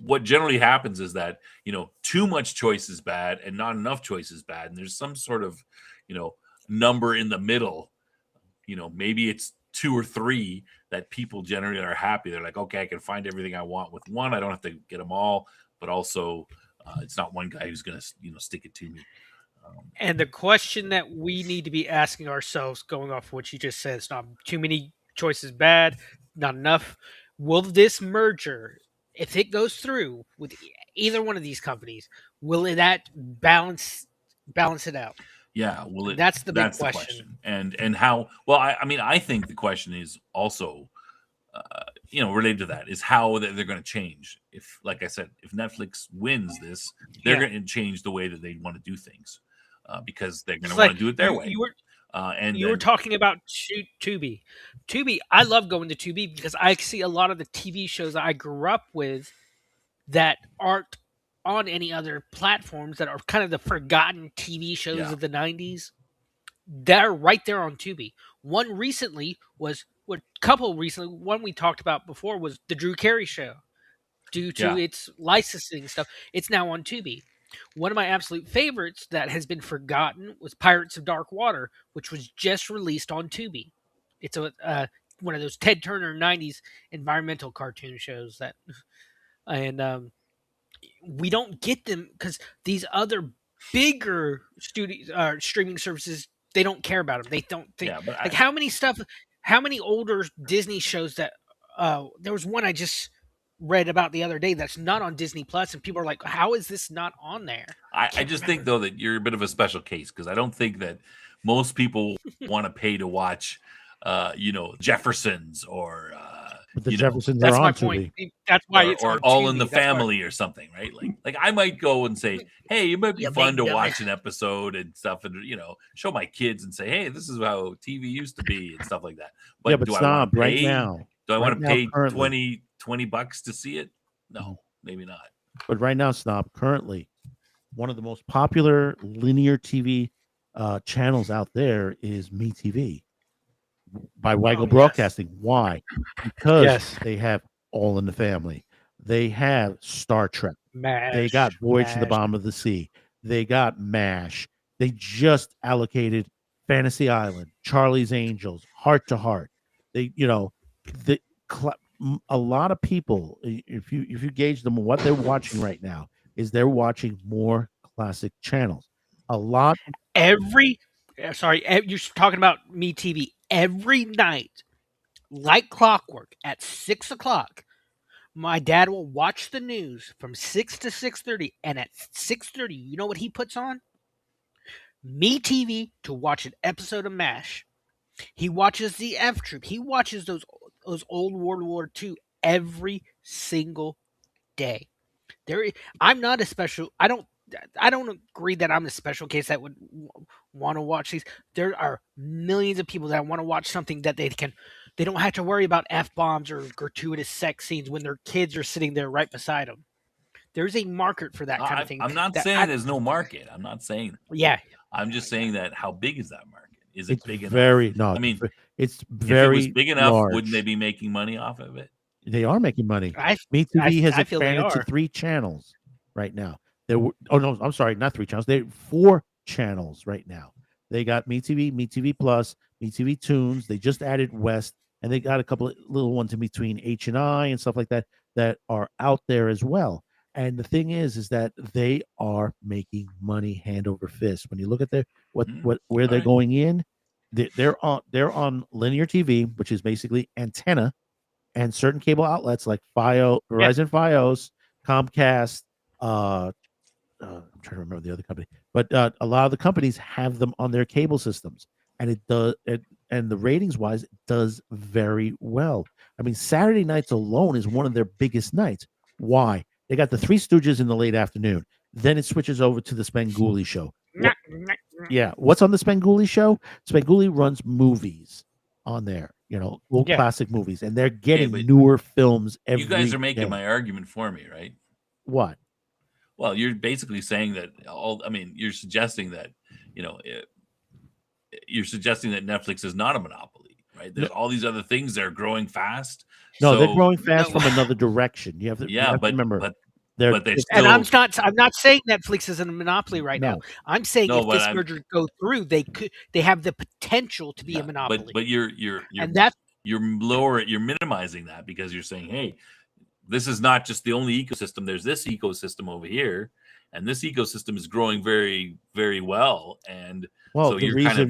what generally happens is that too much choice is bad and not enough choice is bad, and there's some sort of number in the middle. Maybe it's 2 or 3 that people generally are happy. They're like, okay, I can find everything I want with one. I don't have to get them all, but also it's not one guy who's going to stick it to me. And the question that we need to be asking ourselves, going off what you just said, it's not too many choices bad, not enough. Will this merger, if it goes through with either one of these companies, will that balance it out? Yeah, that's the big question. And how? Well, I think the question is also, related to that, is how they're going to change. If, like I said, if Netflix wins this, they're going to change the way that they want to do things, because they're going to want to do it their way. You were talking about Tubi. Tubi, I love going to Tubi because I see a lot of the TV shows that I grew up with that aren't on any other platforms, that are kind of the forgotten TV shows of the 90s. They're right there on Tubi. One we talked about before was the Drew Carey Show. Due to its licensing stuff, it's now on Tubi. One of my absolute favorites that has been forgotten was Pirates of Dark Water, which was just released on Tubi. It's one of those Ted Turner 90s environmental cartoon shows we don't get them because these other bigger streaming services, they don't care about them. They don't think how many older Disney shows that there was one I just read about the other day that's not on Disney Plus, and people are like, how is this not on there? I just think though that you're a bit of a special case, because I don't think that most people want to pay to watch Jeffersons or the Jeffersons that's are my on point. Tubi. That's why it's or All in the Family or something, right? Like I might go and say, hey, it might be fun to watch an episode and stuff, and show my kids and say, hey, this is how TV used to be and stuff like that. But do I want to pay right now? Do I want to pay currently, $20 to see it? No, maybe not. But right now, Snob, currently, one of the most popular linear TV channels out there is MeTV by Weigel Broadcasting. Yes. Why? Because they have All in the Family. They have Star Trek. They got Voyage to the Bottom of the Sea. They got MASH. They just allocated Fantasy Island, Charlie's Angels, Heart to Heart. They, a lot of people, if you gauge them, what they're watching right now is they're watching more classic channels. A lot. You're talking about MeTV every night, like clockwork, at 6 o'clock. My dad will watch the news from 6 to 6:30, and at 6:30, you know what he puts on? MeTV to watch an episode of MASH. He watches the F Troop. He watches those old World War II every single day. I'm not a special. I don't agree that I'm a special case that would want to watch these. There are millions of people that want to watch something that they don't have to worry about F-bombs or gratuitous sex scenes when their kids are sitting there right beside them. There's a market for that kind of thing. I'm not saying there's no market. I'm not saying. Yeah. I'm just saying that how big is that market? Is it big enough? No, I mean, it's very if it was big enough, large. wouldn't they be making money off of it? They are making money. MeTV has expanded to 3 channels right now. I'm sorry, not 3 channels. They're 4 channels right now. They got MeTV, MeTV Plus, MeTV Tunes. They just added West, and they got a couple of little ones in between H&I and stuff like that are out there as well. And the thing is that they are making money hand over fist. When you look at where they're going in, they're on linear TV, which is basically antenna, and certain cable outlets like Verizon Fios, Comcast. I'm trying to remember the other company, but a lot of the companies have them on their cable systems, and and the ratings wise, it does very well. I mean, Saturday nights alone is one of their biggest nights. Why? They got the Three Stooges in the late afternoon. Then it switches over to the Spenguli show. What's on the Spenguli show? Spenguli runs movies on there, classic movies, and they're getting newer films every day. You guys are making my argument for me, right? What? Well, you're basically saying that you're suggesting that, you're suggesting that Netflix is not a monopoly, right? There's all these other things that are growing fast. No, they're growing fast from another direction. You have to remember. But they're still, and I'm not saying Netflix is a monopoly right now. I'm saying if this merger go through, they have the potential to be a monopoly. But you're minimizing that because you're saying, hey, this is not just the only ecosystem. There's this ecosystem over here, and this ecosystem is growing very, very well. And so you're kind of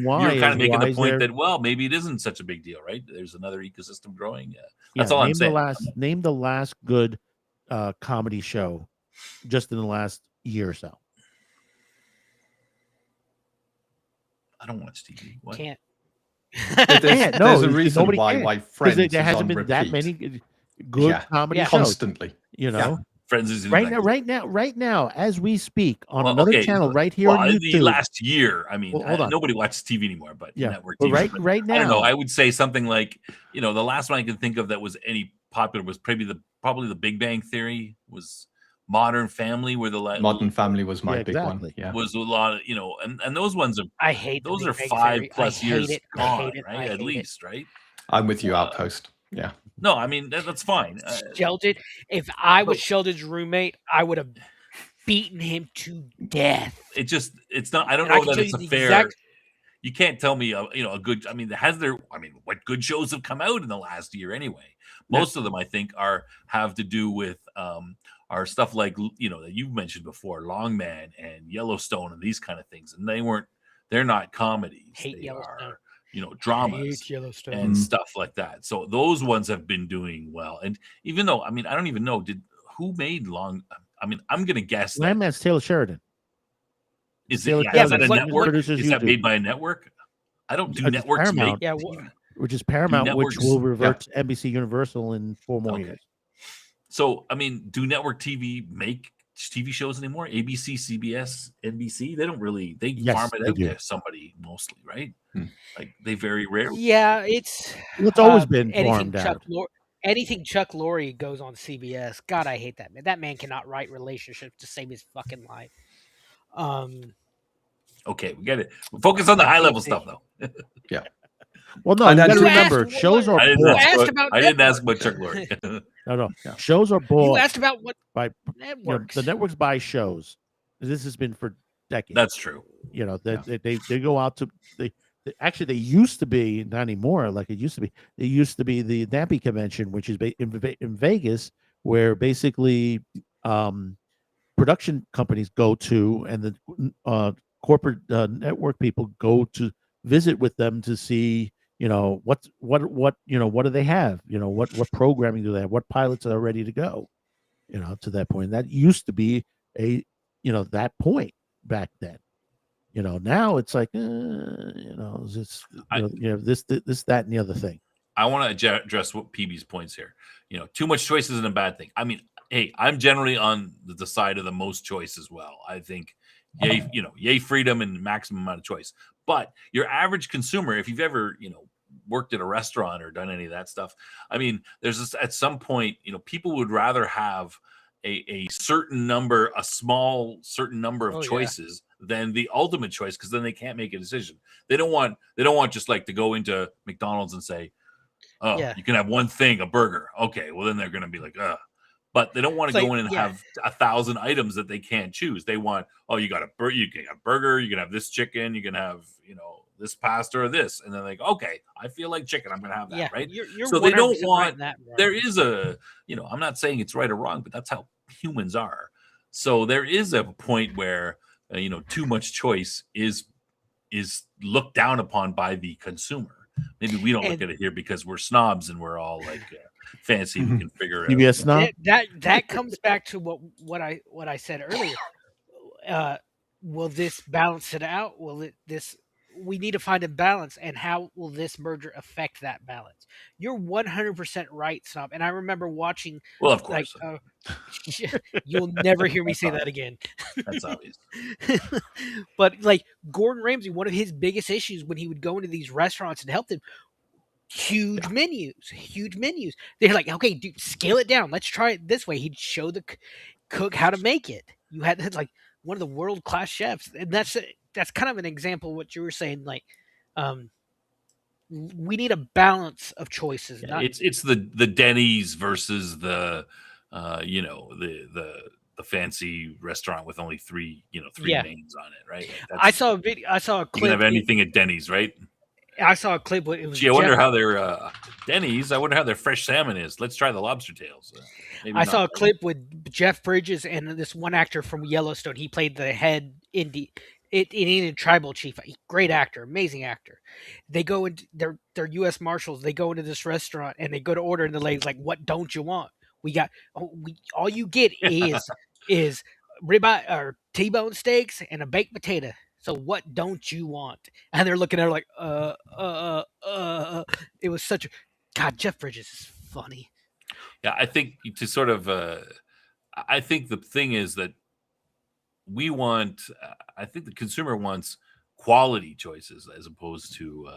making the point that maybe it isn't such a big deal, right? There's another ecosystem growing. That's all I'm saying. Name the last good comedy show just in the last year or so. I don't watch TV. What? Can't. There's a reason why Friends there hasn't been that many good comedy shows constantly. Friends is right now as we speak on another channel right here on YouTube. The last year, nobody watches TV anymore, but network TV. Right now, I don't know. I would say something like, the last one I can think of that was any popular was probably the Big Bang Theory, was Modern Family, where Modern Family was my big one. Yeah, was a lot of and those ones are I hate those are Big 5+ years gone, right? At least, right? I'm with you, Outpost. Yeah. No, that's fine. Sheldon, if I was Sheldon's roommate, I would have beaten him to death. It's not. I don't know that it's a fair. You can't tell me a good. What good shows have come out in the last year anyway? Most of them, I think, have to do with are stuff like that you've mentioned before, Longman and Yellowstone and these kind of things, and they're not comedies. Hate Yellowstone. Dramas and stuff like that. So those ones have been doing well. And even though, I don't even know who made I'm going to guess Landman's Taylor Sheridan. Is that a network? Is that made by a network? I don't do networks Paramount, which is Paramount, which will revert to NBC Universal in 4 more years. So, do network TV make TV shows anymore? ABC, CBS, NBC? They don't really. They farm it out to somebody mostly, right? Like they very rarely. Yeah, it's always been farmed out. Anything Chuck Lorre goes on CBS. God, I hate that man. That man cannot write relationships to save his fucking life. Okay, we get it. Focus on the high level stuff, though. Yeah. Well, no, you got to remember, shows are. I didn't ask about Chuck Lorre. No. Shows are You bought asked about what by networks. the networks buy shows. This has been for decades. That's true. They go out to they used to be, not anymore like it used to be. It used to be the NAPI convention, which is in Vegas, where basically production companies go to, and the corporate network people go to visit with them to see what do they have, what programming do they have, what pilots are ready to go, to that point. That used to be that point back then. Now it's like it's this, that, and the other thing. I want to address what PB's points here. Too much choice isn't a bad thing. I mean, hey, I'm generally on the side of the most choice as well. I think yay freedom and maximum amount of choice. But your average consumer, if you've ever, worked at a restaurant or done any of that stuff, I mean, there's this, at some point, people would rather have a certain number, a small certain number of choices than the ultimate choice, because then they can't make a decision. They don't want just like to go into McDonald's and say, oh, you can have one thing, a burger. Okay, well then they're going to be like, ugh. But they don't want to go in and have 1,000 items that they can't choose. They want, you got you can have burger, you can have this chicken, you can have, this pasta or this, and they're like, okay, I feel like chicken, I'm going to have that, right? You're so they don't want that. There is a, I'm not saying it's right or wrong, but that's how humans are. So there is a point where too much choice is looked down upon by the consumer. Maybe we don't look at it here because we're snobs and we're all like fancy. We can figure it out. Snob? That comes back to what I said earlier. Will this balance it out? We need to find a balance, and how will this merger affect that balance? You're 100% right, Snob. And I remember watching. Well, of course. You'll never hear me say that again. That's obvious. But like Gordon Ramsay, one of his biggest issues when he would go into these restaurants and help them, huge menus. They're like, okay, dude, scale it down. Let's try it this way. He'd show the cook how to make it. You had like one of the world-class chefs, and that's kind of an example of what you were saying. Like, we need a balance of choices. It's the Denny's versus the the fancy restaurant with only three mains on it, right? Like I saw a video. I saw a clip. You can have anything at Denny's, right? I saw a clip. It was. Gee, I wonder how their Denny's. I wonder how their fresh salmon is. Let's try the lobster tails. I saw a clip with Jeff Bridges and this one actor from Yellowstone. He played the head Indian tribal chief. Great actor, amazing actor. They go into they're U.S. Marshals. They go into this restaurant and they go to order, and the lady's like, "What don't you want? All you get is ribeye or T-bone steaks and a baked potato. So what don't you want?" And they're looking at her like, It was such a God. Jeff Bridges is funny. Yeah, I think to sort of, I think the thing is that we want. I think the consumer wants quality choices as opposed to,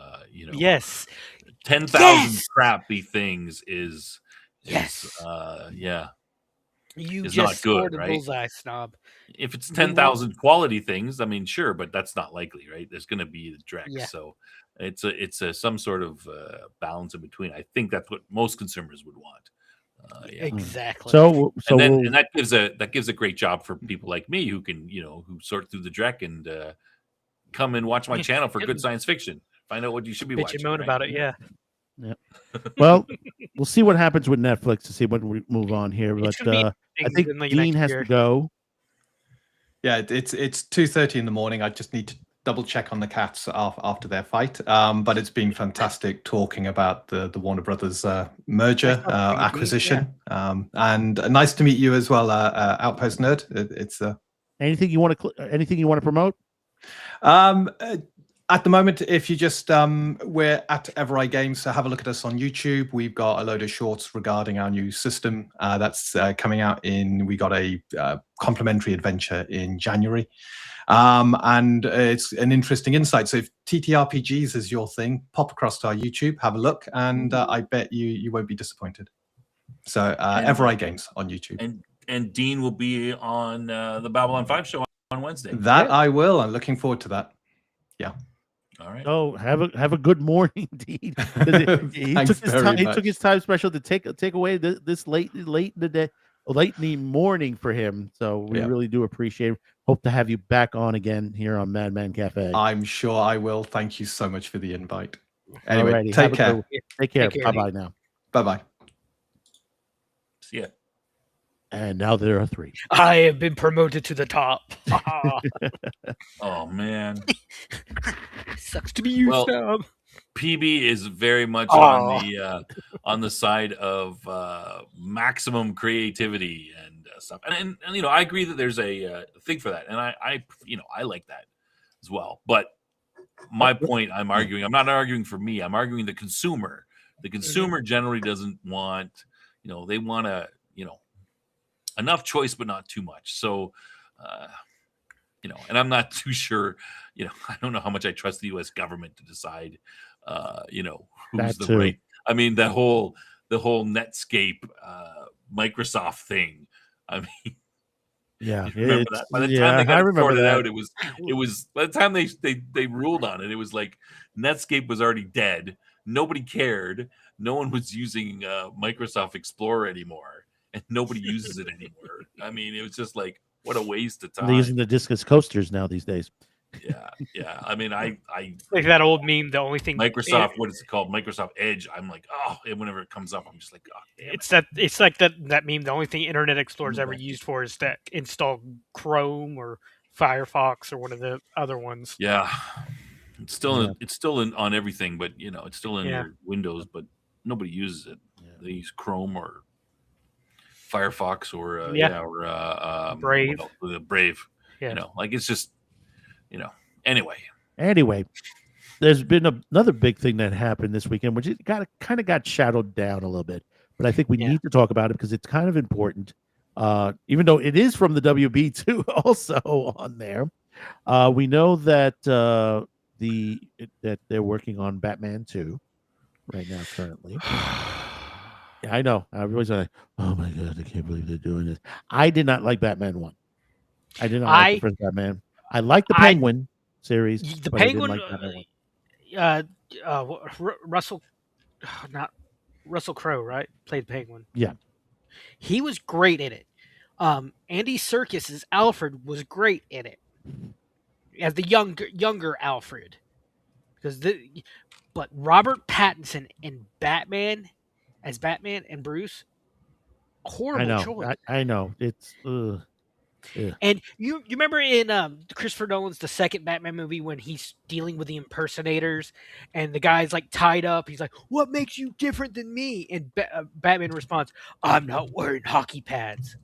10,000 crappy things is You is just not scored good, a right? bullseye, Snob. If it's 10,000 quality things, I mean, sure, but that's not likely, right? There's going to be the dregs. Yeah. So it's some sort of balance in between. I think that's what most consumers would want. Exactly. So and that gives a great job for people like me who can who sort through the dreck and come and watch my channel for good science fiction. Find out what you should be watching. Bitch and moan about it, yeah. Yeah. Well, we'll see what happens with Netflix to see when we move on here. But I think Dean has to go. Yeah, it's 2:30 in the morning. I just need to double check on the cats after their fight. But it's been fantastic talking about the Warner Brothers merger acquisition. And nice to meet you as well, Outpost Nerd. It's anything you want to promote? At the moment, if you just we're at Evereye Games, so have a look at us on YouTube. We've got a load of shorts regarding our new system that's coming out we got a complimentary adventure in January. And it's an interesting insight. So if TTRPGs is your thing, pop across to our YouTube, have a look, and I bet you won't be disappointed. So Evereye Games on YouTube. And Dean will be on the Babylon 5 show on Wednesday. That I will. I'm looking forward to that. Yeah. All right. Oh, have a good morning, Dean. He Thanks took his very time. He much. took his time special to take away this late in the day, late in the morning for him. So we Yeah. really do appreciate it. Hope to have you back on again here on Madman Cafe. I'm sure I will. Thank you so much for the invite. Anyway, Alrighty, take care. Take care. Take care, Bye bye now. Bye bye. See ya. And now there are 3. I have been promoted to the top. Oh man. Sucks to be you, Well, Stab. PB is very much Oh. on the side of maximum creativity and stuff. And you know, I agree that there's a thing for that, and I like that as well. But my point, I'm not arguing for me. I'm arguing the consumer. The consumer generally doesn't want, they want enough choice, but not too much. So, and I'm not too sure, I don't know how much I trust the U.S. government to decide, who's the right. I mean, the whole Netscape, Microsoft thing. I mean, yeah, remember that? By the time they got it sorted out, it was by the time they ruled on it, it was like Netscape was already dead. Nobody cared. No one was using Microsoft Explorer anymore, and nobody uses it anymore. I mean, it was just like, what a waste of time. They're using the discus coasters now these days. Yeah. I mean, I like that old meme. The only thing Microsoft, what is it called? Microsoft Edge. I'm like, whenever it comes up, I'm just like, oh, damn it. It's like that meme. The only thing Internet Explorer's ever used for is to install Chrome or Firefox or one of the other ones. Yeah, it's still in on everything, but it's still in your Windows, but nobody uses it. Yeah. They use Chrome or Firefox or Brave. The Brave. Yeah. Like it's just Anyway, there's been another big thing that happened this weekend, which it kind of got shadowed down a little bit, but I think we need to talk about it because it's kind of important. Even though it is from the WB too, also on there, we know that that they're working on Batman 2 right now currently. Yeah, I know. Everybody's like, "Oh my god, I can't believe they're doing this." I did not like Batman 1. I did not like the first Batman. I like the Penguin series. The but Penguin, I didn't like Russell Crowe, right? Played Penguin. Yeah, he was great in it. Andy Serkis's Alfred was great in it as the younger Alfred, but Robert Pattinson in Batman as Batman and Bruce, horrible choice. I know it's. Yeah. And you remember in Christopher Nolan's the second Batman movie when he's dealing with the impersonators and the guy's like tied up. He's like, "What makes you different than me?" And Batman responds, "I'm not wearing hockey pads."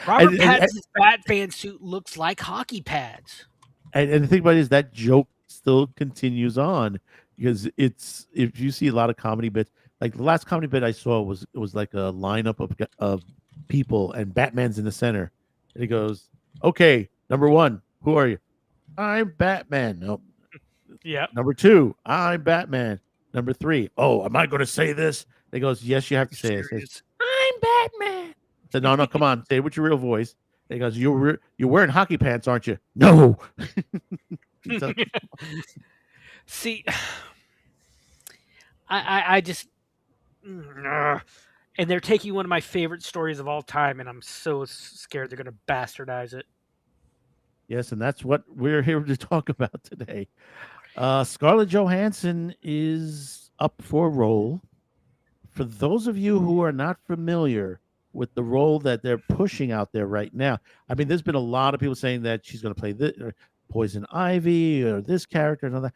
Robert Pattinson's Batman suit looks like hockey pads. And the thing about it is that joke still continues on because it's, if you see a lot of comedy bits, like the last comedy bit I saw was like a lineup of people and Batman's in the center, and he goes, "Okay, number 1, who are you?" "I'm Batman." "No." Yeah. "Number 2, I'm Batman." "Number 3, oh, am I going to say this?" And he goes, "Yes, you have to say it." Says, "I'm Batman." I said, no, come on, say it with your real voice. And he goes, "You're wearing hockey pants, aren't you?" "No." See, I just. And they're taking one of my favorite stories of all time, and I'm so scared they're going to bastardize it. Yes, and that's what we're here to talk about today. Scarlett Johansson is up for a role. For those of you who are not familiar with the role that they're pushing out there right now, I mean, there's been a lot of people saying that she's going to play this, or Poison Ivy, or this character, and all that.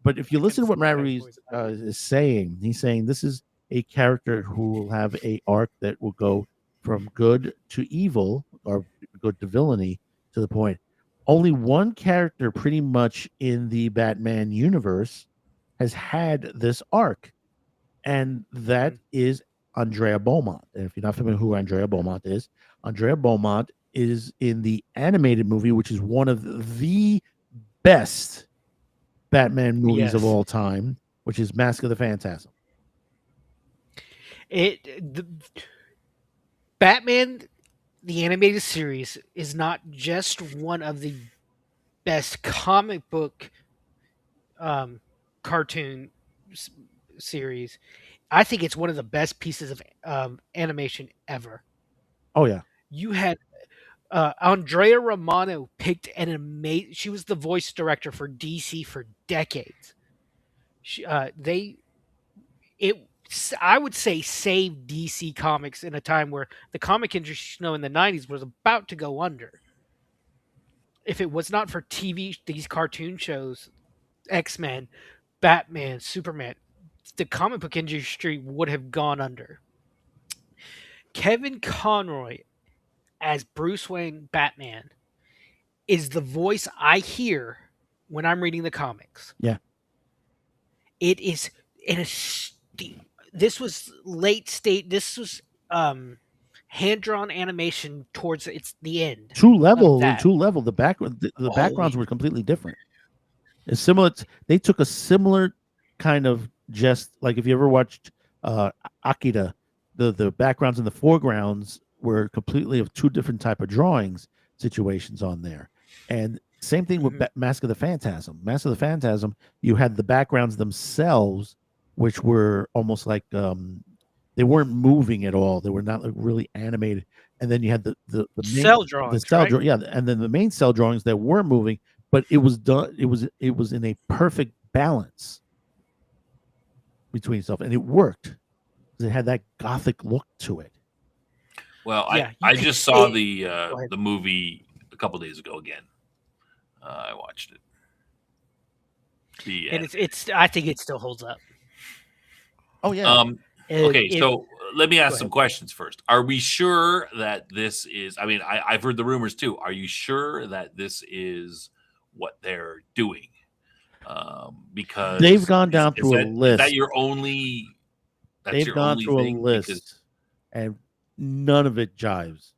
But if you listen to what Matt Reeves is saying, he's saying this is a character who will have a arc that will go from good to evil, or good to villainy, to the point. Only one character pretty much in the Batman universe has had this arc, and that is Andrea Beaumont. And if you're not familiar with who Andrea Beaumont is in the animated movie, which is one of the best Batman movies of all time, which is Mask of the Phantasm. Batman, the animated series, is not just one of the best comic book cartoon series. I think it's one of the best pieces of animation ever. Oh yeah. You had Andrea Romano picked an amazing. She was the voice director for DC for decades. It I would say saved DC Comics in a time where the comic industry, in the '90s, was about to go under. If it was not for TV, these cartoon shows, X-Men, Batman, Superman, the comic book industry would have gone under. Kevin Conroy as Bruce Wayne Batman is the voice I hear when I'm reading the comics. Yeah. It is this was late state. This was hand drawn animation towards the end. True level. The backgrounds were completely different. It's similar. They took a similar kind of like if you ever watched Akira, the backgrounds and the foregrounds were completely of two different type of drawings situations on there. And same thing with Mask of the Phantasm. Mask of the Phantasm, you had the backgrounds themselves, which were almost like they weren't moving at all. They were not like really animated. And then you had the main, cell drawings, yeah, and then the main cell drawings that were moving, but it was done. It was in a perfect balance between itself, and it worked. It had that gothic look to it. Well, I just saw the movie a couple days ago again. I watched it. And it's I think it still holds up. Oh yeah. Okay, so let me ask some questions first. Are we sure that this is? I mean, I've heard the rumors too. Are you sure that this is what they're doing? Because they've gone down through a list. Is that your only? They've gone through a list, and none of it jives.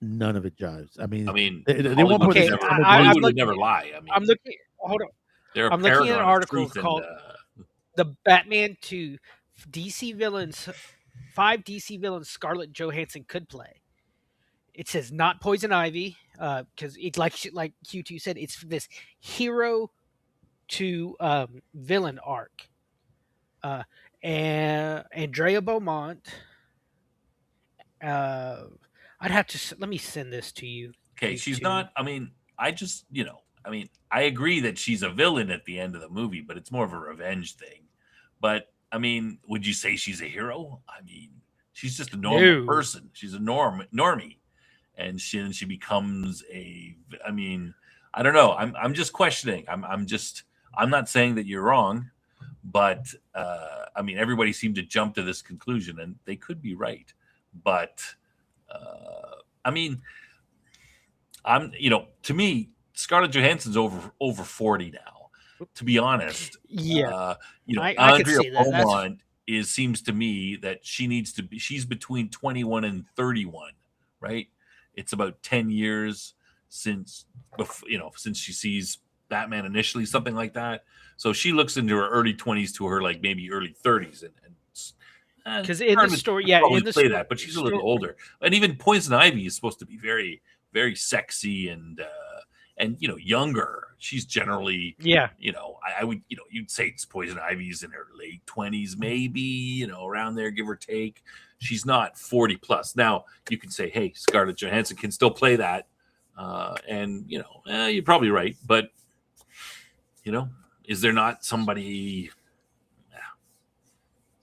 None of it jives. I mean, they won't put it. Hollywood would never lie. I mean, I'm looking. Hold on. I'm looking at an article called "The Batman 2 DC Villains." 5 DC villains Scarlett Johansson could play. It says not Poison Ivy, because it's like Q2 said, it's this hero to villain arc. And Andrea Beaumont. I'd have to let me send this to you. Okay, she's not. I mean, I agree that she's a villain at the end of the movie, but it's more of a revenge thing. But I mean, would you say she's a hero? I mean, she's just a normal person. She's a normie, and she becomes a. I mean, I don't know. I'm just questioning. I'm not saying that you're wrong, but I mean, everybody seemed to jump to this conclusion, and they could be right. But I mean, to me, Scarlett Johansson's over 40 now. To be honest, yeah, Andrea Beaumont seems to me that she needs to be. She's between 21 and 31, right? It's about 10 years since she sees Batman initially, something like that. So she looks into her early 20s to her like maybe early 30s, and because in the story, in the play that, but she's a little older. And even Poison Ivy is supposed to be very, very sexy and younger. She's generally, I would, you'd say it's Poison Ivy's in her late 20s, maybe, around there, give or take. She's not 40 plus. Now you can say, hey, Scarlett Johansson can still play that. And you're probably right. But, is there not somebody?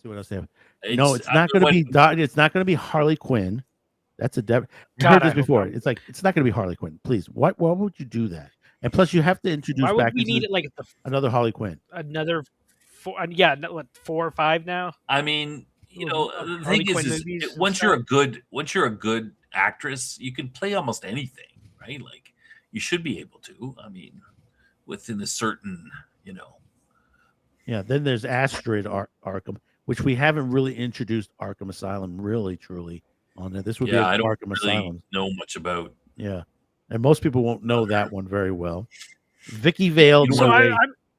See what else they have. No, it's not going to be. It's not going to be Harley Quinn. That's a. I heard this before. It's like it's not going to be Harley Quinn. Please, why would you do that? And plus, you have to introduce why would back we need it like another Harley Quinn. Another 4, 4 or 5 now. I mean, the thing is once you're a good actress, you can play almost anything, right? Like you should be able to. I mean, within a certain, Yeah. Then there's Astrid Arkham, which we haven't really introduced Arkham Asylum really truly on there. This would be I don't Arkham really Asylum. know much about. Yeah, and most people won't know that one very well. Vicky Vale.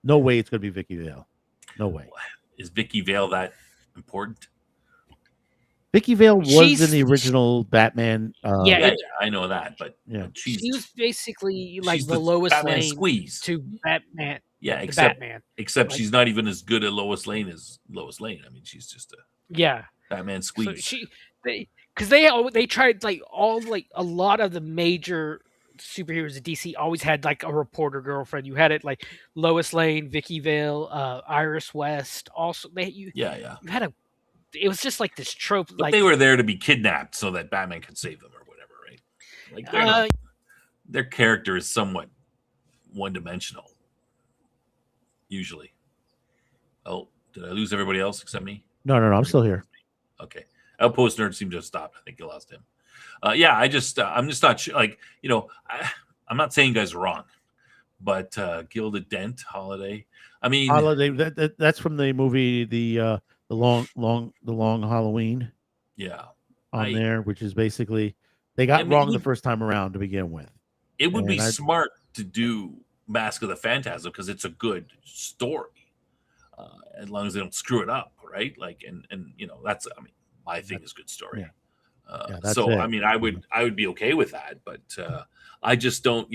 No way it's going to be Vicky Vale. No way. Is Vicky Vale that important? Vicky Vale was She's- in the original Batman. Yeah, Yeah, I know that, but Yeah. she's she was basically like she's the Lois Batman Lane squeeze. to Batman. Yeah, the except Batman. except Like- she's not even as good at Lois Lane as Lois Lane. I mean, she's just a Yeah. Batman So squeeze. they tried like a lot of the major superheroes at DC always had like a reporter girlfriend. You had it like Lois Lane, Vicky Vale, Iris West. Also, you had a. It was just like this trope. But they were there to be kidnapped so that Batman could save them or whatever, right? Like their character is somewhat one-dimensional, usually. Oh, did I lose everybody else except me? No, I'm still here. Okay. Outpost Nerd seemed to have stopped. I think you lost him. Yeah, I'm just not sure. Like, I'm not saying you guys are wrong, but Gilded Dent, Holiday. I mean, Holiday. That's from the movie the long Halloween. Yeah, on there, which is basically they got wrong the first time around to begin with. It would be smart to do Mask of the Phantasm because it's a good story, as long as they don't screw it up, right? Like, and that's my thing is good story. Yeah. So I mean, I would be okay with that, but I just don't.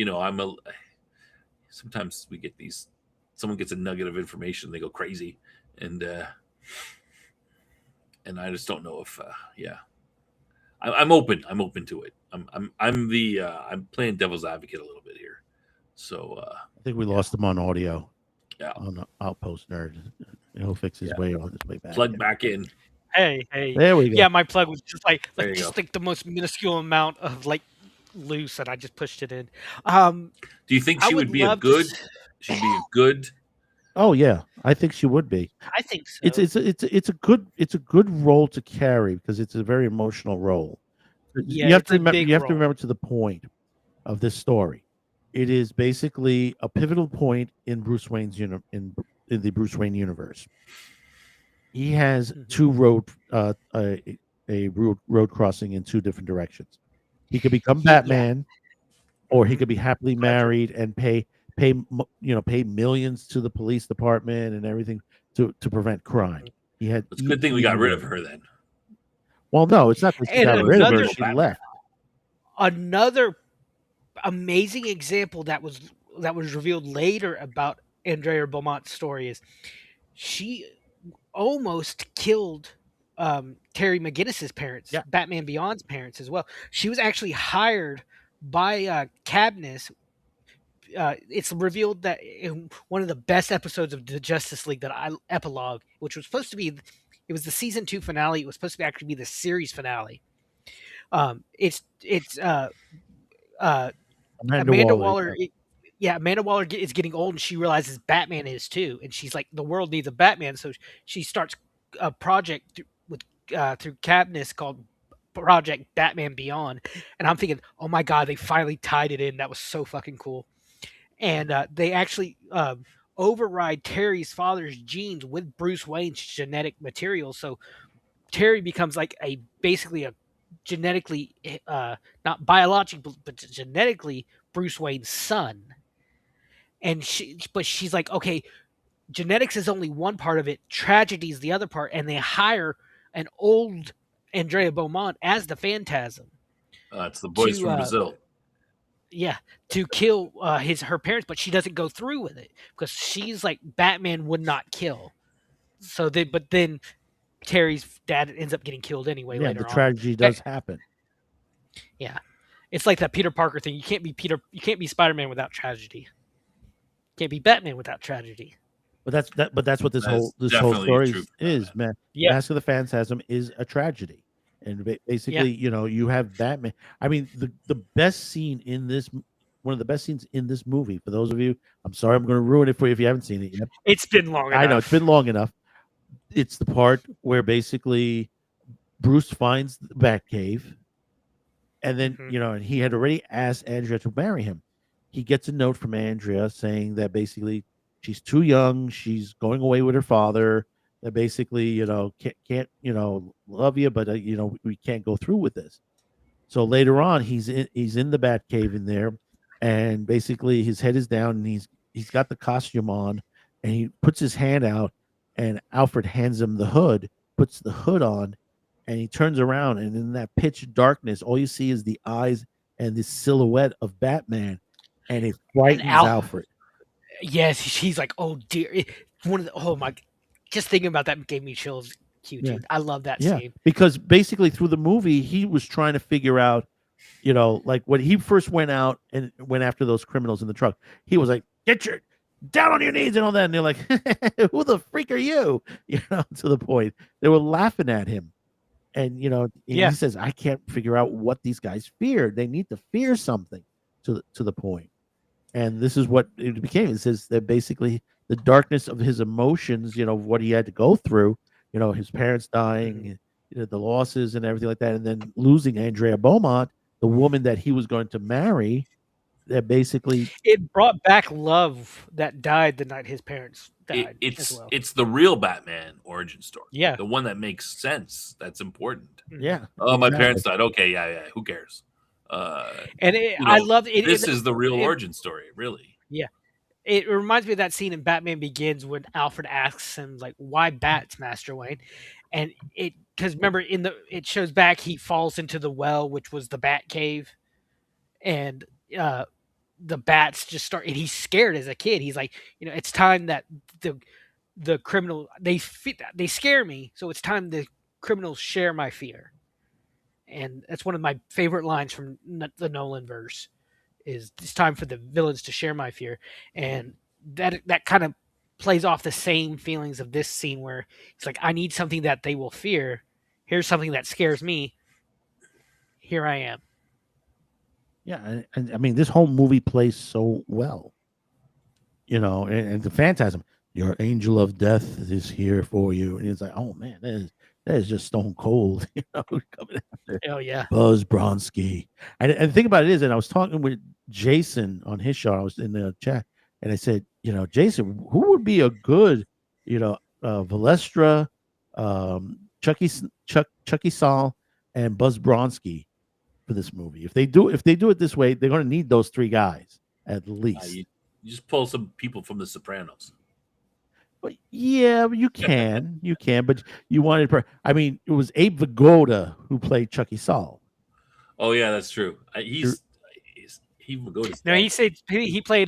Sometimes we get these. Someone gets a nugget of information, they go crazy, and I just don't know if I'm open. I'm open to it. I'm playing devil's advocate a little bit here. So I think we lost him on audio. Yeah. On Outpost Nerd. He'll fix his way on his way back. Plug back in. Hey. There we go. Yeah, my plug was just like go. the most minuscule amount of like loose, and I just pushed it in. Do you think she would be a good? She'd be a good. Oh yeah, I think she would be. I think so. It's a good role to carry because it's a very emotional role. Yeah, you have to remember to the point of this story. It is basically a pivotal point in Bruce Wayne's in the Bruce Wayne universe. He has two road crossing in two different directions. He could become Batman, or he could be happily married and pay millions to the police department and everything to prevent crime. It's a good thing we got rid of her then. Well, no, it's not that she got rid of her. She left. Another amazing example that was revealed later about Andrea Beaumont's story is she almost killed Terry McGinnis's parents, Batman Beyond's parents as well. She was actually hired by Cadmus. It's revealed that in one of the best episodes of the Justice League epilogue, which was supposed to be, it was the season 2 finale. It was supposed to actually be the series finale. Amanda Waller. Amanda Waller is getting old, and she realizes Batman is too, and she's like, the world needs a Batman, so she starts a project through Cadmus called Project Batman Beyond, and I'm thinking, oh my god, they finally tied it in. That was so fucking cool. And they actually override Terry's father's genes with Bruce Wayne's genetic material, so Terry becomes like basically a genetically not biologically but genetically Bruce Wayne's son. And she's like, okay, genetics is only one part of it, tragedy is the other part, and they hire an old Andrea Beaumont as the Phantasm. It's the boys from Brazil. Yeah, to kill her parents, but she doesn't go through with it because she's like, Batman would not kill. But then Terry's dad ends up getting killed anyway. Yeah, later the on. tragedy does happen. Yeah, it's like that Peter Parker thing. You can't be Spider-Man without tragedy. Can't be Batman without tragedy. But that's what this whole story is, man. Yeah. Mask of the Phantasm is a tragedy, and basically, you have Batman. I mean, the best scene in this, one of the best scenes in this movie. For those of you, I'm sorry, I'm going to ruin it for you if you haven't seen it yet. It's been long enough. I know it's been long enough. It's the part where basically Bruce finds the Batcave, and then and he had already asked Andrea to marry him. He gets a note from Andrea saying that basically she's too young, she's going away with her father, that basically can't love you, but we can't go through with this. So later on, he's in the Batcave in there, and basically his head is down, and he's got the costume on, and he puts his hand out, and Alfred hands him the hood, puts the hood on, and he turns around, and in that pitch darkness, all you see is the eyes and the silhouette of Batman, and it frightens Alfred. Yes, she's like, oh dear. One of the, oh my, just thinking about that gave me chills. Cute. Yeah. I love that Yeah, scene. because basically through the movie, he was trying to figure out, like when he first went out and went after those criminals in the truck, he was like, get your down on your knees and all that. And they're like, who the freak are you? To the point they were laughing at him. And, he says, I can't figure out what these guys fear. They need to fear something to the point. And this is what it became. It says that basically the darkness of his emotions, what he had to go through, his parents dying, the losses and everything like that. And then losing Andrea Beaumont, the woman that he was going to marry, that basically it brought back love that died the night his parents died. It's the real Batman origin story. Yeah, the one that makes sense. That's important. Yeah. Oh, my parents died. Okay, yeah. Who cares? And I love it. This is the real origin story, really. Yeah, it reminds me of that scene in Batman Begins when Alfred asks him like, "Why bats, Master Wayne?" And because remember it shows back he falls into the well, which was the Bat Cave, and the bats just start, and he's scared as a kid. He's like, it's time that the criminal they scare me, so it's time the criminals share my fear. And that's one of my favorite lines from the Nolan verse. Is it's time for the villains to share my fear, and that kind of plays off the same feelings of this scene where it's like, I need something that they will fear. Here's something that scares me. Here I am. Yeah, and I mean, this whole movie plays so well, and the phantasm, your angel of death is here for you, and it's like, oh man, that is just stone cold, coming after. Oh yeah, Buzz Bronski. And the thing about it is, and I was talking with Jason on his show. I was in the chat, and I said, Jason, who would be a good, Valestra, Chucky Saul, and Buzz Bronski for this movie? If they do it this way, they're going to need those three guys at least. You just pull some people from The Sopranos. But yeah, you can, but you wanted. I mean, it was Abe Vigoda who played Chucky Saul. Oh yeah, that's true. He Vigoda's no, he played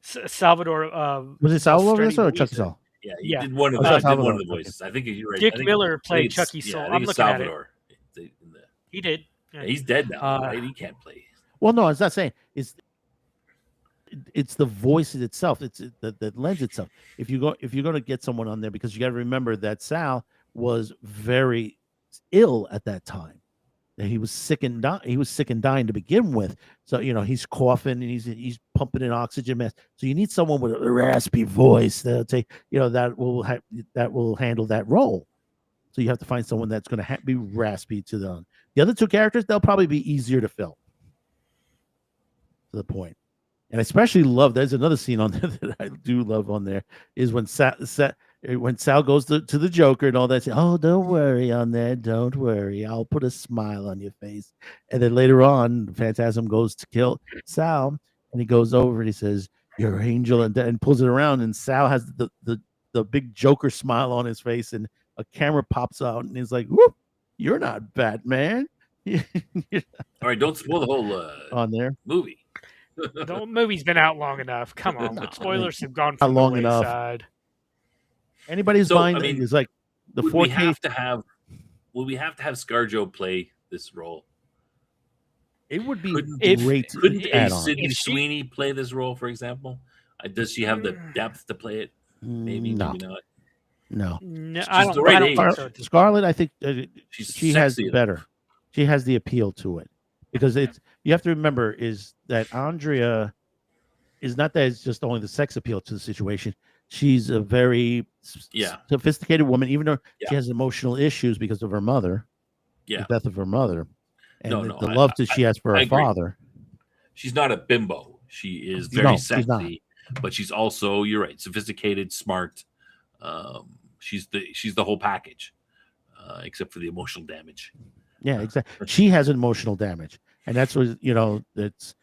Salvador. Was it Salvador or Chucky Saul? Yeah, he did one of the voices. I think you're right. Dick Miller played Chucky Saul. I'm looking Salvador. at it. He did. Yeah, he's dead now, right? He can't play. Well, no, it's not saying it's the voice itself. That lends itself. If you're going to get someone on there, because you got to remember that Sal was very ill at that time. He was sick and dying to begin with. So he's coughing and he's pumping an oxygen mask. So you need someone with a raspy voice that'll take that will handle that role. So you have to find someone that's going to be raspy to them. The other two characters, they'll probably be easier to fill. To the point. And I especially love, there's another scene on there that I do love on there, is when Sal goes to the Joker and all that. Oh, don't worry on there. Don't worry. I'll put a smile on your face. And then later on, Phantasm goes to kill Sal, and he goes over and he says, "Your angel," and pulls it around, and Sal has the big Joker smile on his face, and a camera pops out, and he's like, "Whoop, you're not Batman." All right, don't spoil the whole on there movie. The movie's been out long enough. Come on, but spoilers have gone not from long the wayside. Anybody who's buying it is like the 4K. Will we have to have ScarJo play this role? It would be great. Couldn't a Sydney Sweeney play this role, for example? Does she have the depth to play it? Maybe, no. maybe not. No, I don't think so. Scarlett, I think she has sexy better. She has the appeal to it, because you have to remember is that Andrea is not that it's just only the sex appeal to the situation. She's a very sophisticated woman, even though she has emotional issues because of her mother, the death of her mother, and the love that she has for her father. She's not a bimbo. She is very sexy, but she's also, you're right, sophisticated, smart. She's the whole package, except for the emotional damage. Yeah, exactly. She has emotional damage, and that's what it's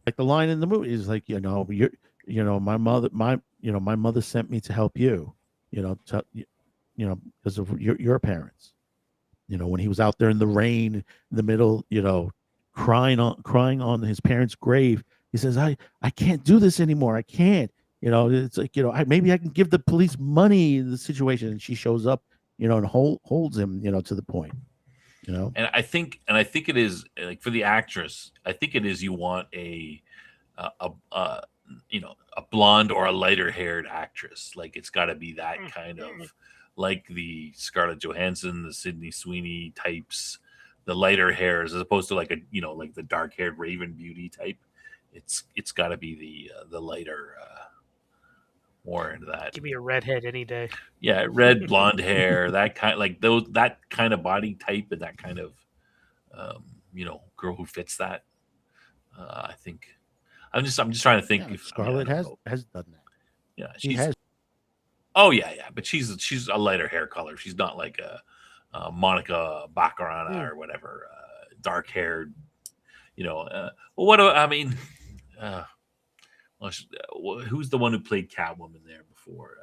like the line in the movie is like, my mother sent me to help you. because of your parents. When he was out there in the rain, in the middle, crying on his parents' grave, he says, "I can't do this anymore. I can't." It's like maybe I can give the police money in the situation, and she shows up, and holds him, to the point. And I think it is like for the actress. I think it is you want a blonde or a lighter haired actress. Like it's got to be that kind of like the Scarlett Johansson, the Sydney Sweeney types, the lighter hairs as opposed to like like the dark haired Raven Beauty type. It's got to be the lighter. More into that. Give me a redhead any day. Yeah, red blonde hair, that kind of body type, and that kind of girl who fits that. I think I'm just trying to think if Scarlett has done that. Yeah, she has. Oh yeah, but she's a lighter hair color. She's not like a Monica Baccarana or whatever, dark haired. What do I mean? Who's the one who played Catwoman there before?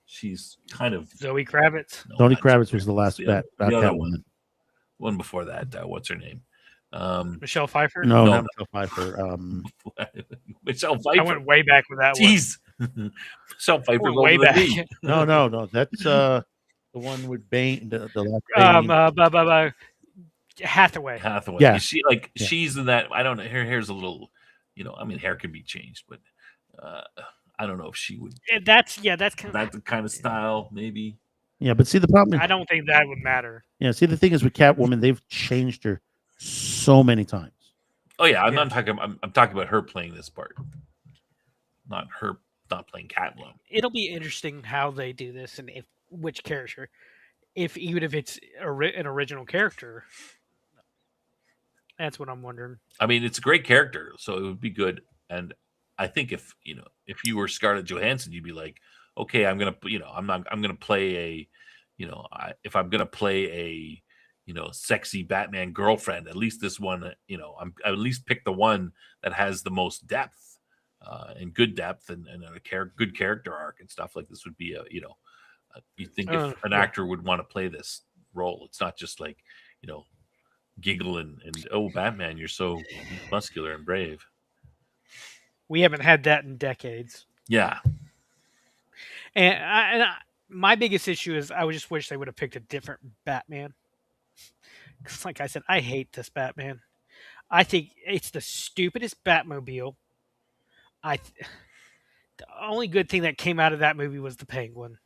She's kind of Zoe Kravitz. Zoe Kravitz was the last Catwoman. One before that. What's her name? Michelle Pfeiffer. No, not Michelle Pfeiffer. Michelle Pfeiffer. I went way back with that Jeez. one. Michelle Pfeiffer way back. No. That's the one with Bane. The last Bane. Hathaway. Yeah. She's in that. I don't know. Her hair's a little. Hair can be changed, but I don't know if she would. That's kind of that the kind of style, maybe. Yeah, but see the problem. I don't think that would matter. Yeah, see the thing is with Catwoman, they've changed her so many times. Oh yeah, I'm not talking. I'm talking about her playing this part, not playing Catwoman. It'll be interesting how they do this and which character, even if it's an original character. That's what I'm wondering. I mean, it's a great character, so it would be good. And I think if you were Scarlett Johansson, you'd be like, okay, I'm gonna play a, if I'm gonna play a, sexy Batman girlfriend, at least this one, I at least pick the one that has the most depth, and good depth, and a good character arc and stuff. Like this would be you think if an actor would want to play this role, it's not just like, giggle and oh, Batman, you're so muscular and brave. We haven't had that in decades. Yeah. And my biggest issue is I would just wish they would have picked a different Batman. Because like I said, I hate this Batman. I think it's the stupidest Batmobile. The only good thing that came out of that movie was the Penguin.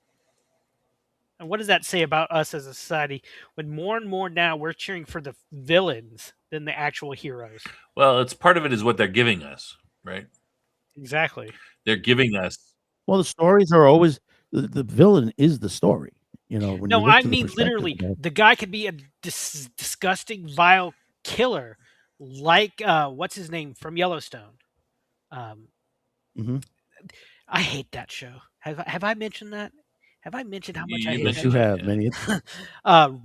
And what does that say about us as a society when more and more now we're cheering for the villains than the actual heroes? Well, it's part of it is what they're giving us, right? Exactly. They're giving us. Well, the stories are always the villain is the story. No, I mean literally, the guy could be a disgusting, vile killer, like what's his name from Yellowstone. I hate that show. Have I mentioned that? Have I mentioned how much I hate that? You have many.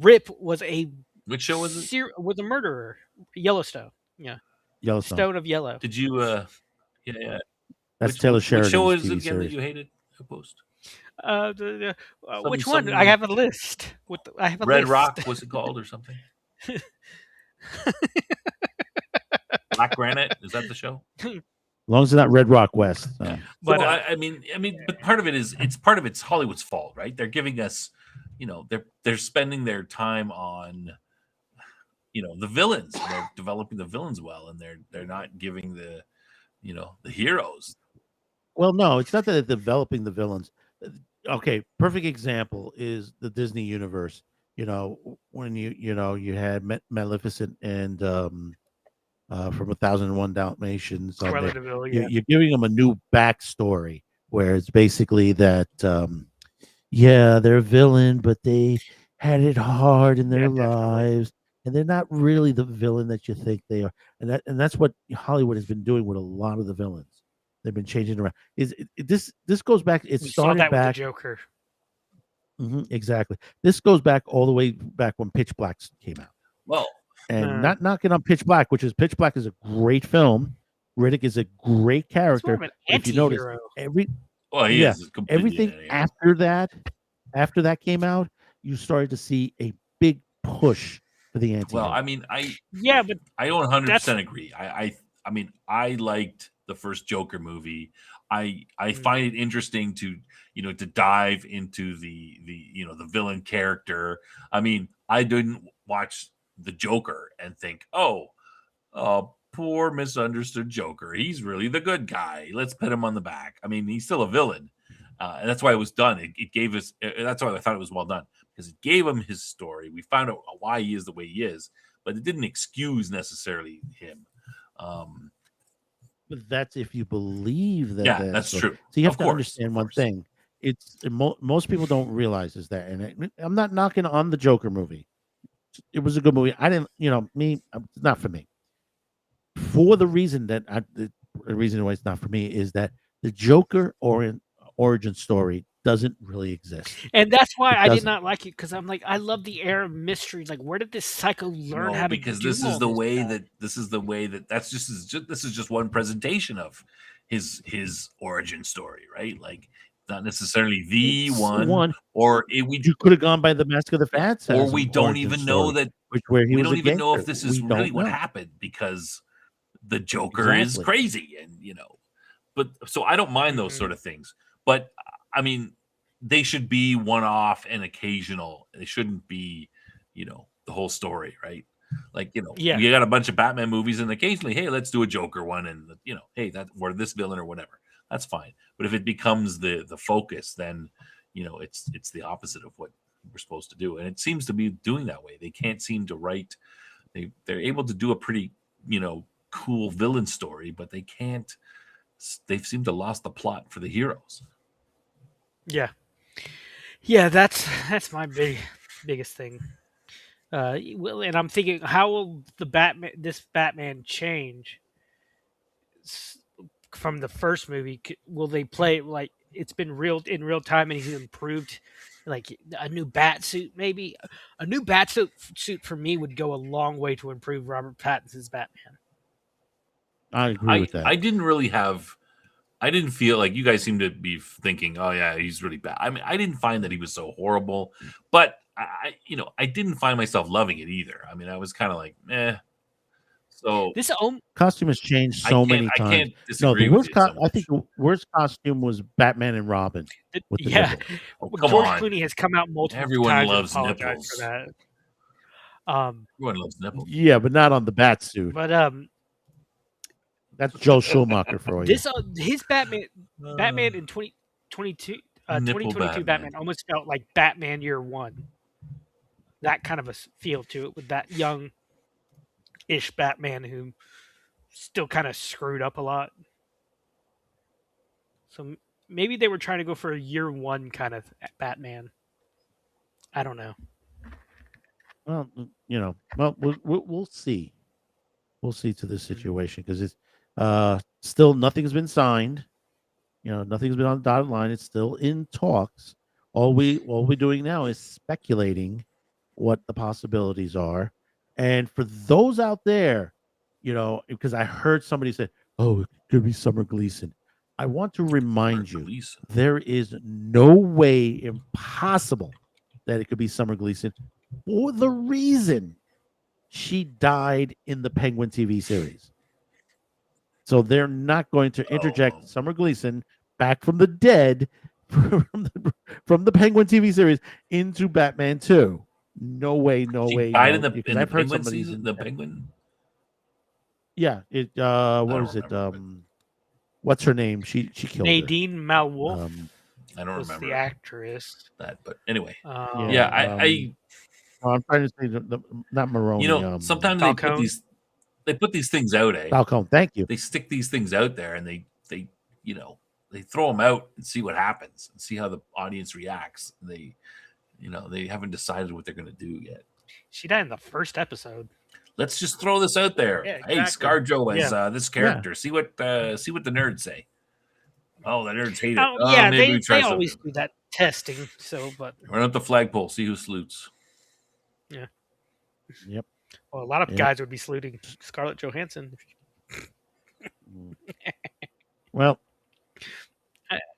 Rip was a which show was it? Was a murderer. Yellowstone. Yeah. Yellowstone. Stone of Yellow. Did you? Yeah. That's Taylor Sheridan's Which show is TV again series. that you hated? Post. Which one? I have a list. I have a Red list. Rock was it called or something? Black Granite, is that the show? As long as it's not Red Rock West. Yeah. But I mean, but part of it is it's Hollywood's fault, right? They're giving us, they're spending their time on, the villains. And they're developing the villains well, and they're not giving the heroes. Well, no, it's not that they're developing the villains. Okay, perfect example is the Disney universe. When you had Maleficent and from 1001 Dalmatians. You're giving them a new backstory where it's basically that, they're a villain, but they had it hard in their lives, and they're not really the villain that you think they are. And that's what Hollywood has been doing with a lot of the villains. They've been changing around. This goes back? It started back back with the Joker. Exactly. This goes back all the way back when Pitch Black came out. Well. And not knocking on Pitch Black, Pitch Black is a great film. Riddick is a great character. It's more of an if you notice, anti-hero. everything after after that came out, you started to see a big push for the anti. Well, I mean, Yeah, but I don't 100% that's agree. I mean, I liked the first Joker movie. I Mm. find it interesting to to dive into the the villain character. I mean, I didn't watch the Joker and think, oh, poor misunderstood Joker. He's really the good guy. Let's pat him on the back. I mean, he's still a villain, and that's why it was done. It gave us. That's why I thought it was well done, because it gave him his story. We found out why he is the way he is, but it didn't excuse necessarily him. But that's if you believe that. Yeah, that's so, true. So you have Of to course, understand of one course. thing. It's most people don't realize is that, and I'm not knocking on the Joker movie. It was a good movie. I didn't, me, not for me. For the reason that the reason why it's not for me is that the Joker origin story doesn't really exist. And that's why It I did doesn't. not like it, because I'm like, I love the air of mystery. Like, where did this psycho learn how No, to because do this all is the this way stuff? this is just one presentation of his origin story, right? Like, not necessarily the It's one, or we You could have gone by the Mask of the Fats, or as we an don't origin even know story, that where he we was don't a even know if gangster. this is We really don't what know. happened, because the Joker is Exactly. crazy, and but so I don't mind those sort of things. But I mean, they should be one-off and occasional. They shouldn't be, the whole story, right? Like, Yeah. we got a bunch of Batman movies, and occasionally, hey, let's do a Joker one, and hey, that or this villain or whatever. That's fine. But if it becomes the focus, then it's the opposite of what we're supposed to do, and it seems to be doing that way. They can't seem to write. They're able to do a pretty cool villain story, but they can't. They seem to lost the plot for the heroes. Yeah. Yeah, that's my biggest thing. Well, and I'm thinking, how will this Batman change from the first movie? Will they play it like it's been in real time and he's improved, like a new bat suit? Maybe a new bat suit for me would go a long way to improve Robert Pattinson's Batman. I agree with that. I didn't feel like you guys seem to be thinking, oh yeah, he's really bad. I mean, I didn't find that he was so horrible, but I didn't find myself loving it either. I mean, I was kind of like, eh. So This costume has changed so many times. I can't No, disagree the with worst. you so I think much. the worst costume was Batman and Robin with the yeah, nipple. Oh, come George on. Clooney has come out multiple Everyone times loves and apologized nipples. for that. Everyone loves nipples. Yeah, but not on the bat suit. But That's Joe Schumacher for you. this his Batman in 2022 Batman almost felt like Batman Year One. That kind of a feel to it, with that young-ish Batman who still kind of screwed up a lot. So maybe they were trying to go for a Year One kind of Batman. I don't know. Well, we'll see. We'll see to this situation, because it's still nothing's been signed. Nothing's been on the dotted line. It's still in talks. All we're doing now is speculating what the possibilities are. And for those out there, because I heard somebody say, "Oh, it could be Summer Gleason," I want to remind you, there is no way impossible that it could be Summer Gleason, for the reason she died in the Penguin TV series. So they're not going to interject Summer Gleason back from the dead from the Penguin TV series into Batman 2. No way, no way. Died no. in the Penguin season. The Penguin. Yeah. It. What was it? What's her name? She killed Nadine her. Malwolf. I don't was remember the actress. that, but anyway. I'm trying to say not Maroney. Sometimes Falcone. they put these things out. Falcone, thank you. They stick these things out there, and they throw them out and see what happens, and see how the audience reacts. They haven't decided what they're going to do yet. She died in the first episode. Let's just throw this out there. Yeah, exactly. Hey, ScarJo as this character. See what the nerds say. Oh, the nerds hate it. Yeah, maybe they always do that testing. So, but run up the flagpole, see who salutes. Yeah. Yep. Well, a lot of guys would be saluting Scarlett Johansson. Well,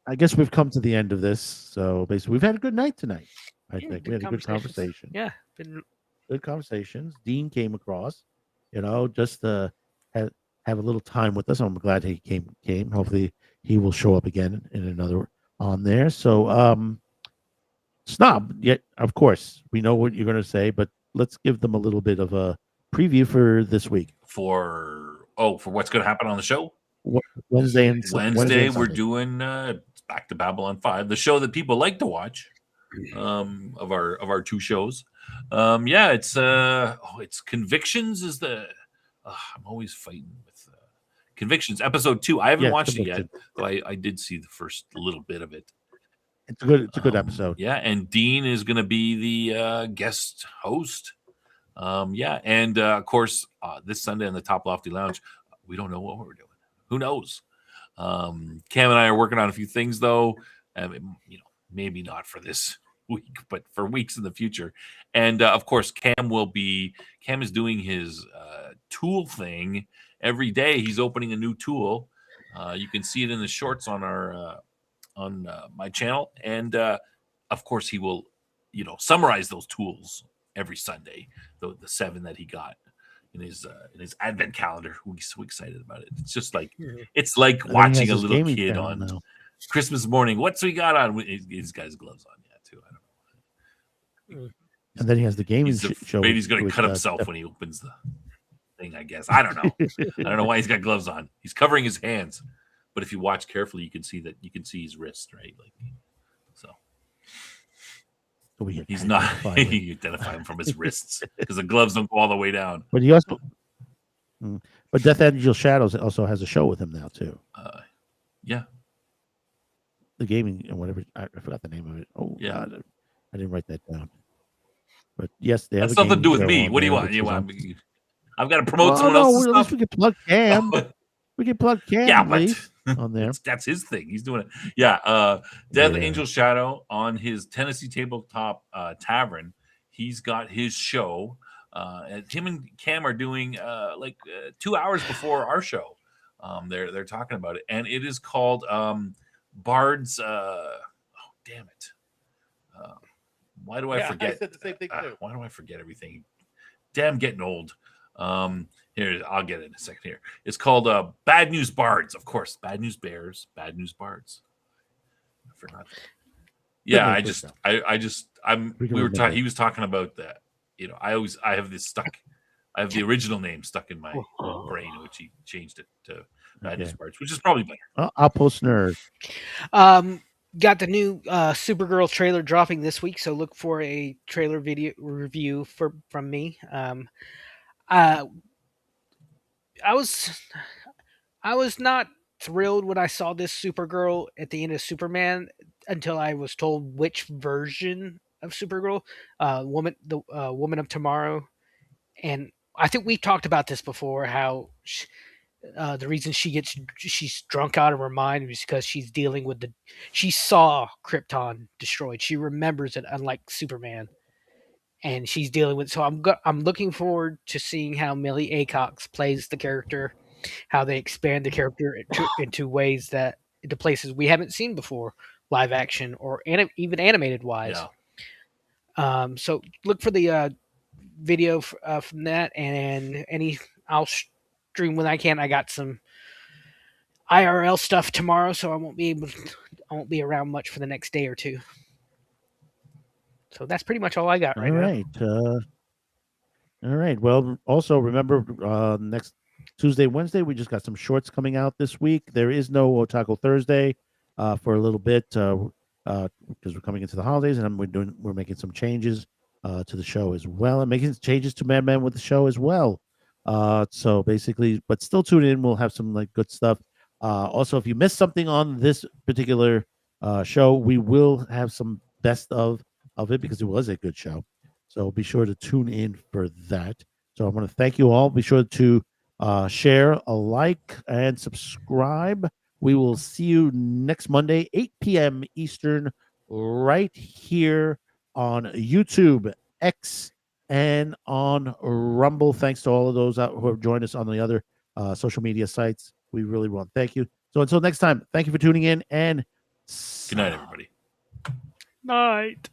I guess we've come to the end of this. So basically, we've had a good night tonight. I Yeah, think we had a good conversation. Yeah, been Good conversations. Dean came across, just to have a little time with us. I'm glad he came. Hopefully, he will show up again in another on there. So, Snob, yet of course we know what you're going to say, but let's give them a little bit of a preview for this week. For what's going to happen on the show? Wednesday and Wednesday we're Sunday. doing Back to Babylon 5, the show that people like to watch. Of our two shows. It's Convictions is the I'm always fighting with Convictions episode 2. I haven't watched it yet, though I did see the first little bit of it. It's a good episode. Yeah, and Dean is going to be the guest host. And of course this Sunday in the Top Lofty Lounge, we don't know what we're doing. Who knows? Cam and I are working on a few things though. Maybe not for this week, but for weeks in the future. And of course, Cam is doing his tool thing every day. He's opening a new tool. You can see it in the shorts on our on my channel, and of course, he will summarize those tools every Sunday. The 7 that he got in his advent calendar. We're so excited about it. It's just like watching a little kid on now. Christmas morning. What's he got on? He's got his gloves on, too. I don't know. And then he has the gaming show. Maybe he's going to cut himself when he opens the thing, I guess. I don't know. I don't know why he's got gloves on. He's covering his hands. But if you watch carefully, you can see his wrist, right? He's not. You identify him from his wrists because the gloves don't go all the way down. But he also, but Death Angel Shadows also has a show with him now too. Yeah. The gaming and whatever, I forgot the name of it. Oh yeah, God, I didn't write that down. But yes, they have nothing to do with me. What do you want? I've got to promote someone else's stuff. At least we can plug Cam. We can plug Cam at least on there. That's his thing. He's doing it. Yeah. Death Angel Shadow on his Tennessee Tabletop Tavern. He's got his show. And him and Cam are doing 2 hours before our show. They're talking about it, and it is called Bard's. Damn it! Why do I forget? I said the same thing too. Why do I forget everything? Damn, getting old. Here, I'll get it in a second. Here, it's called Bad News Bards. Of course, Bad News Bears, Bad News Bards. I forgot that. Yeah, he was talking about that. I have this stuck. I have the original name stuck in my brain, which he changed it to Bad News Bards, which is probably better. I'll post nerd. Got the new Supergirl trailer dropping this week, so look for a trailer video review from me. I was not thrilled when I saw this Supergirl at the end of Superman until I was told which version of Supergirl, Woman of Tomorrow, and I think we've talked about this before. How the reason she's drunk out of her mind is because she's dealing with she saw Krypton destroyed. She remembers it, unlike Superman, and she's dealing with. So I'm looking forward to seeing how Millie Acox plays the character, how they expand the character into places we haven't seen before, live action or even animated wise. Yeah. So look for the video from that, and I'll stream when I can. I got some IRL stuff tomorrow, so I won't be around much for the next day or two. So that's pretty much all I got right now. All right. Well, also remember next Tuesday, Wednesday, we just got some shorts coming out this week. There is no Otaku Thursday for a little bit because we're coming into the holidays, and we're making some changes to the show as well, and making changes to Mad Men with the show as well. So basically, but still tune in. We'll have some good stuff. Also, if you missed something on this particular show, we will have some best of it because it was a good show. So be sure to tune in for that. So I want to thank you all. Be sure to share, like, and subscribe. We will see you next Monday, 8 p.m. Eastern, right here on YouTube, X, and on Rumble. Thanks to all of those who have joined us on the other social media sites. We really want to thank you. So until next time, thank you for tuning in and Good night, everybody. Night.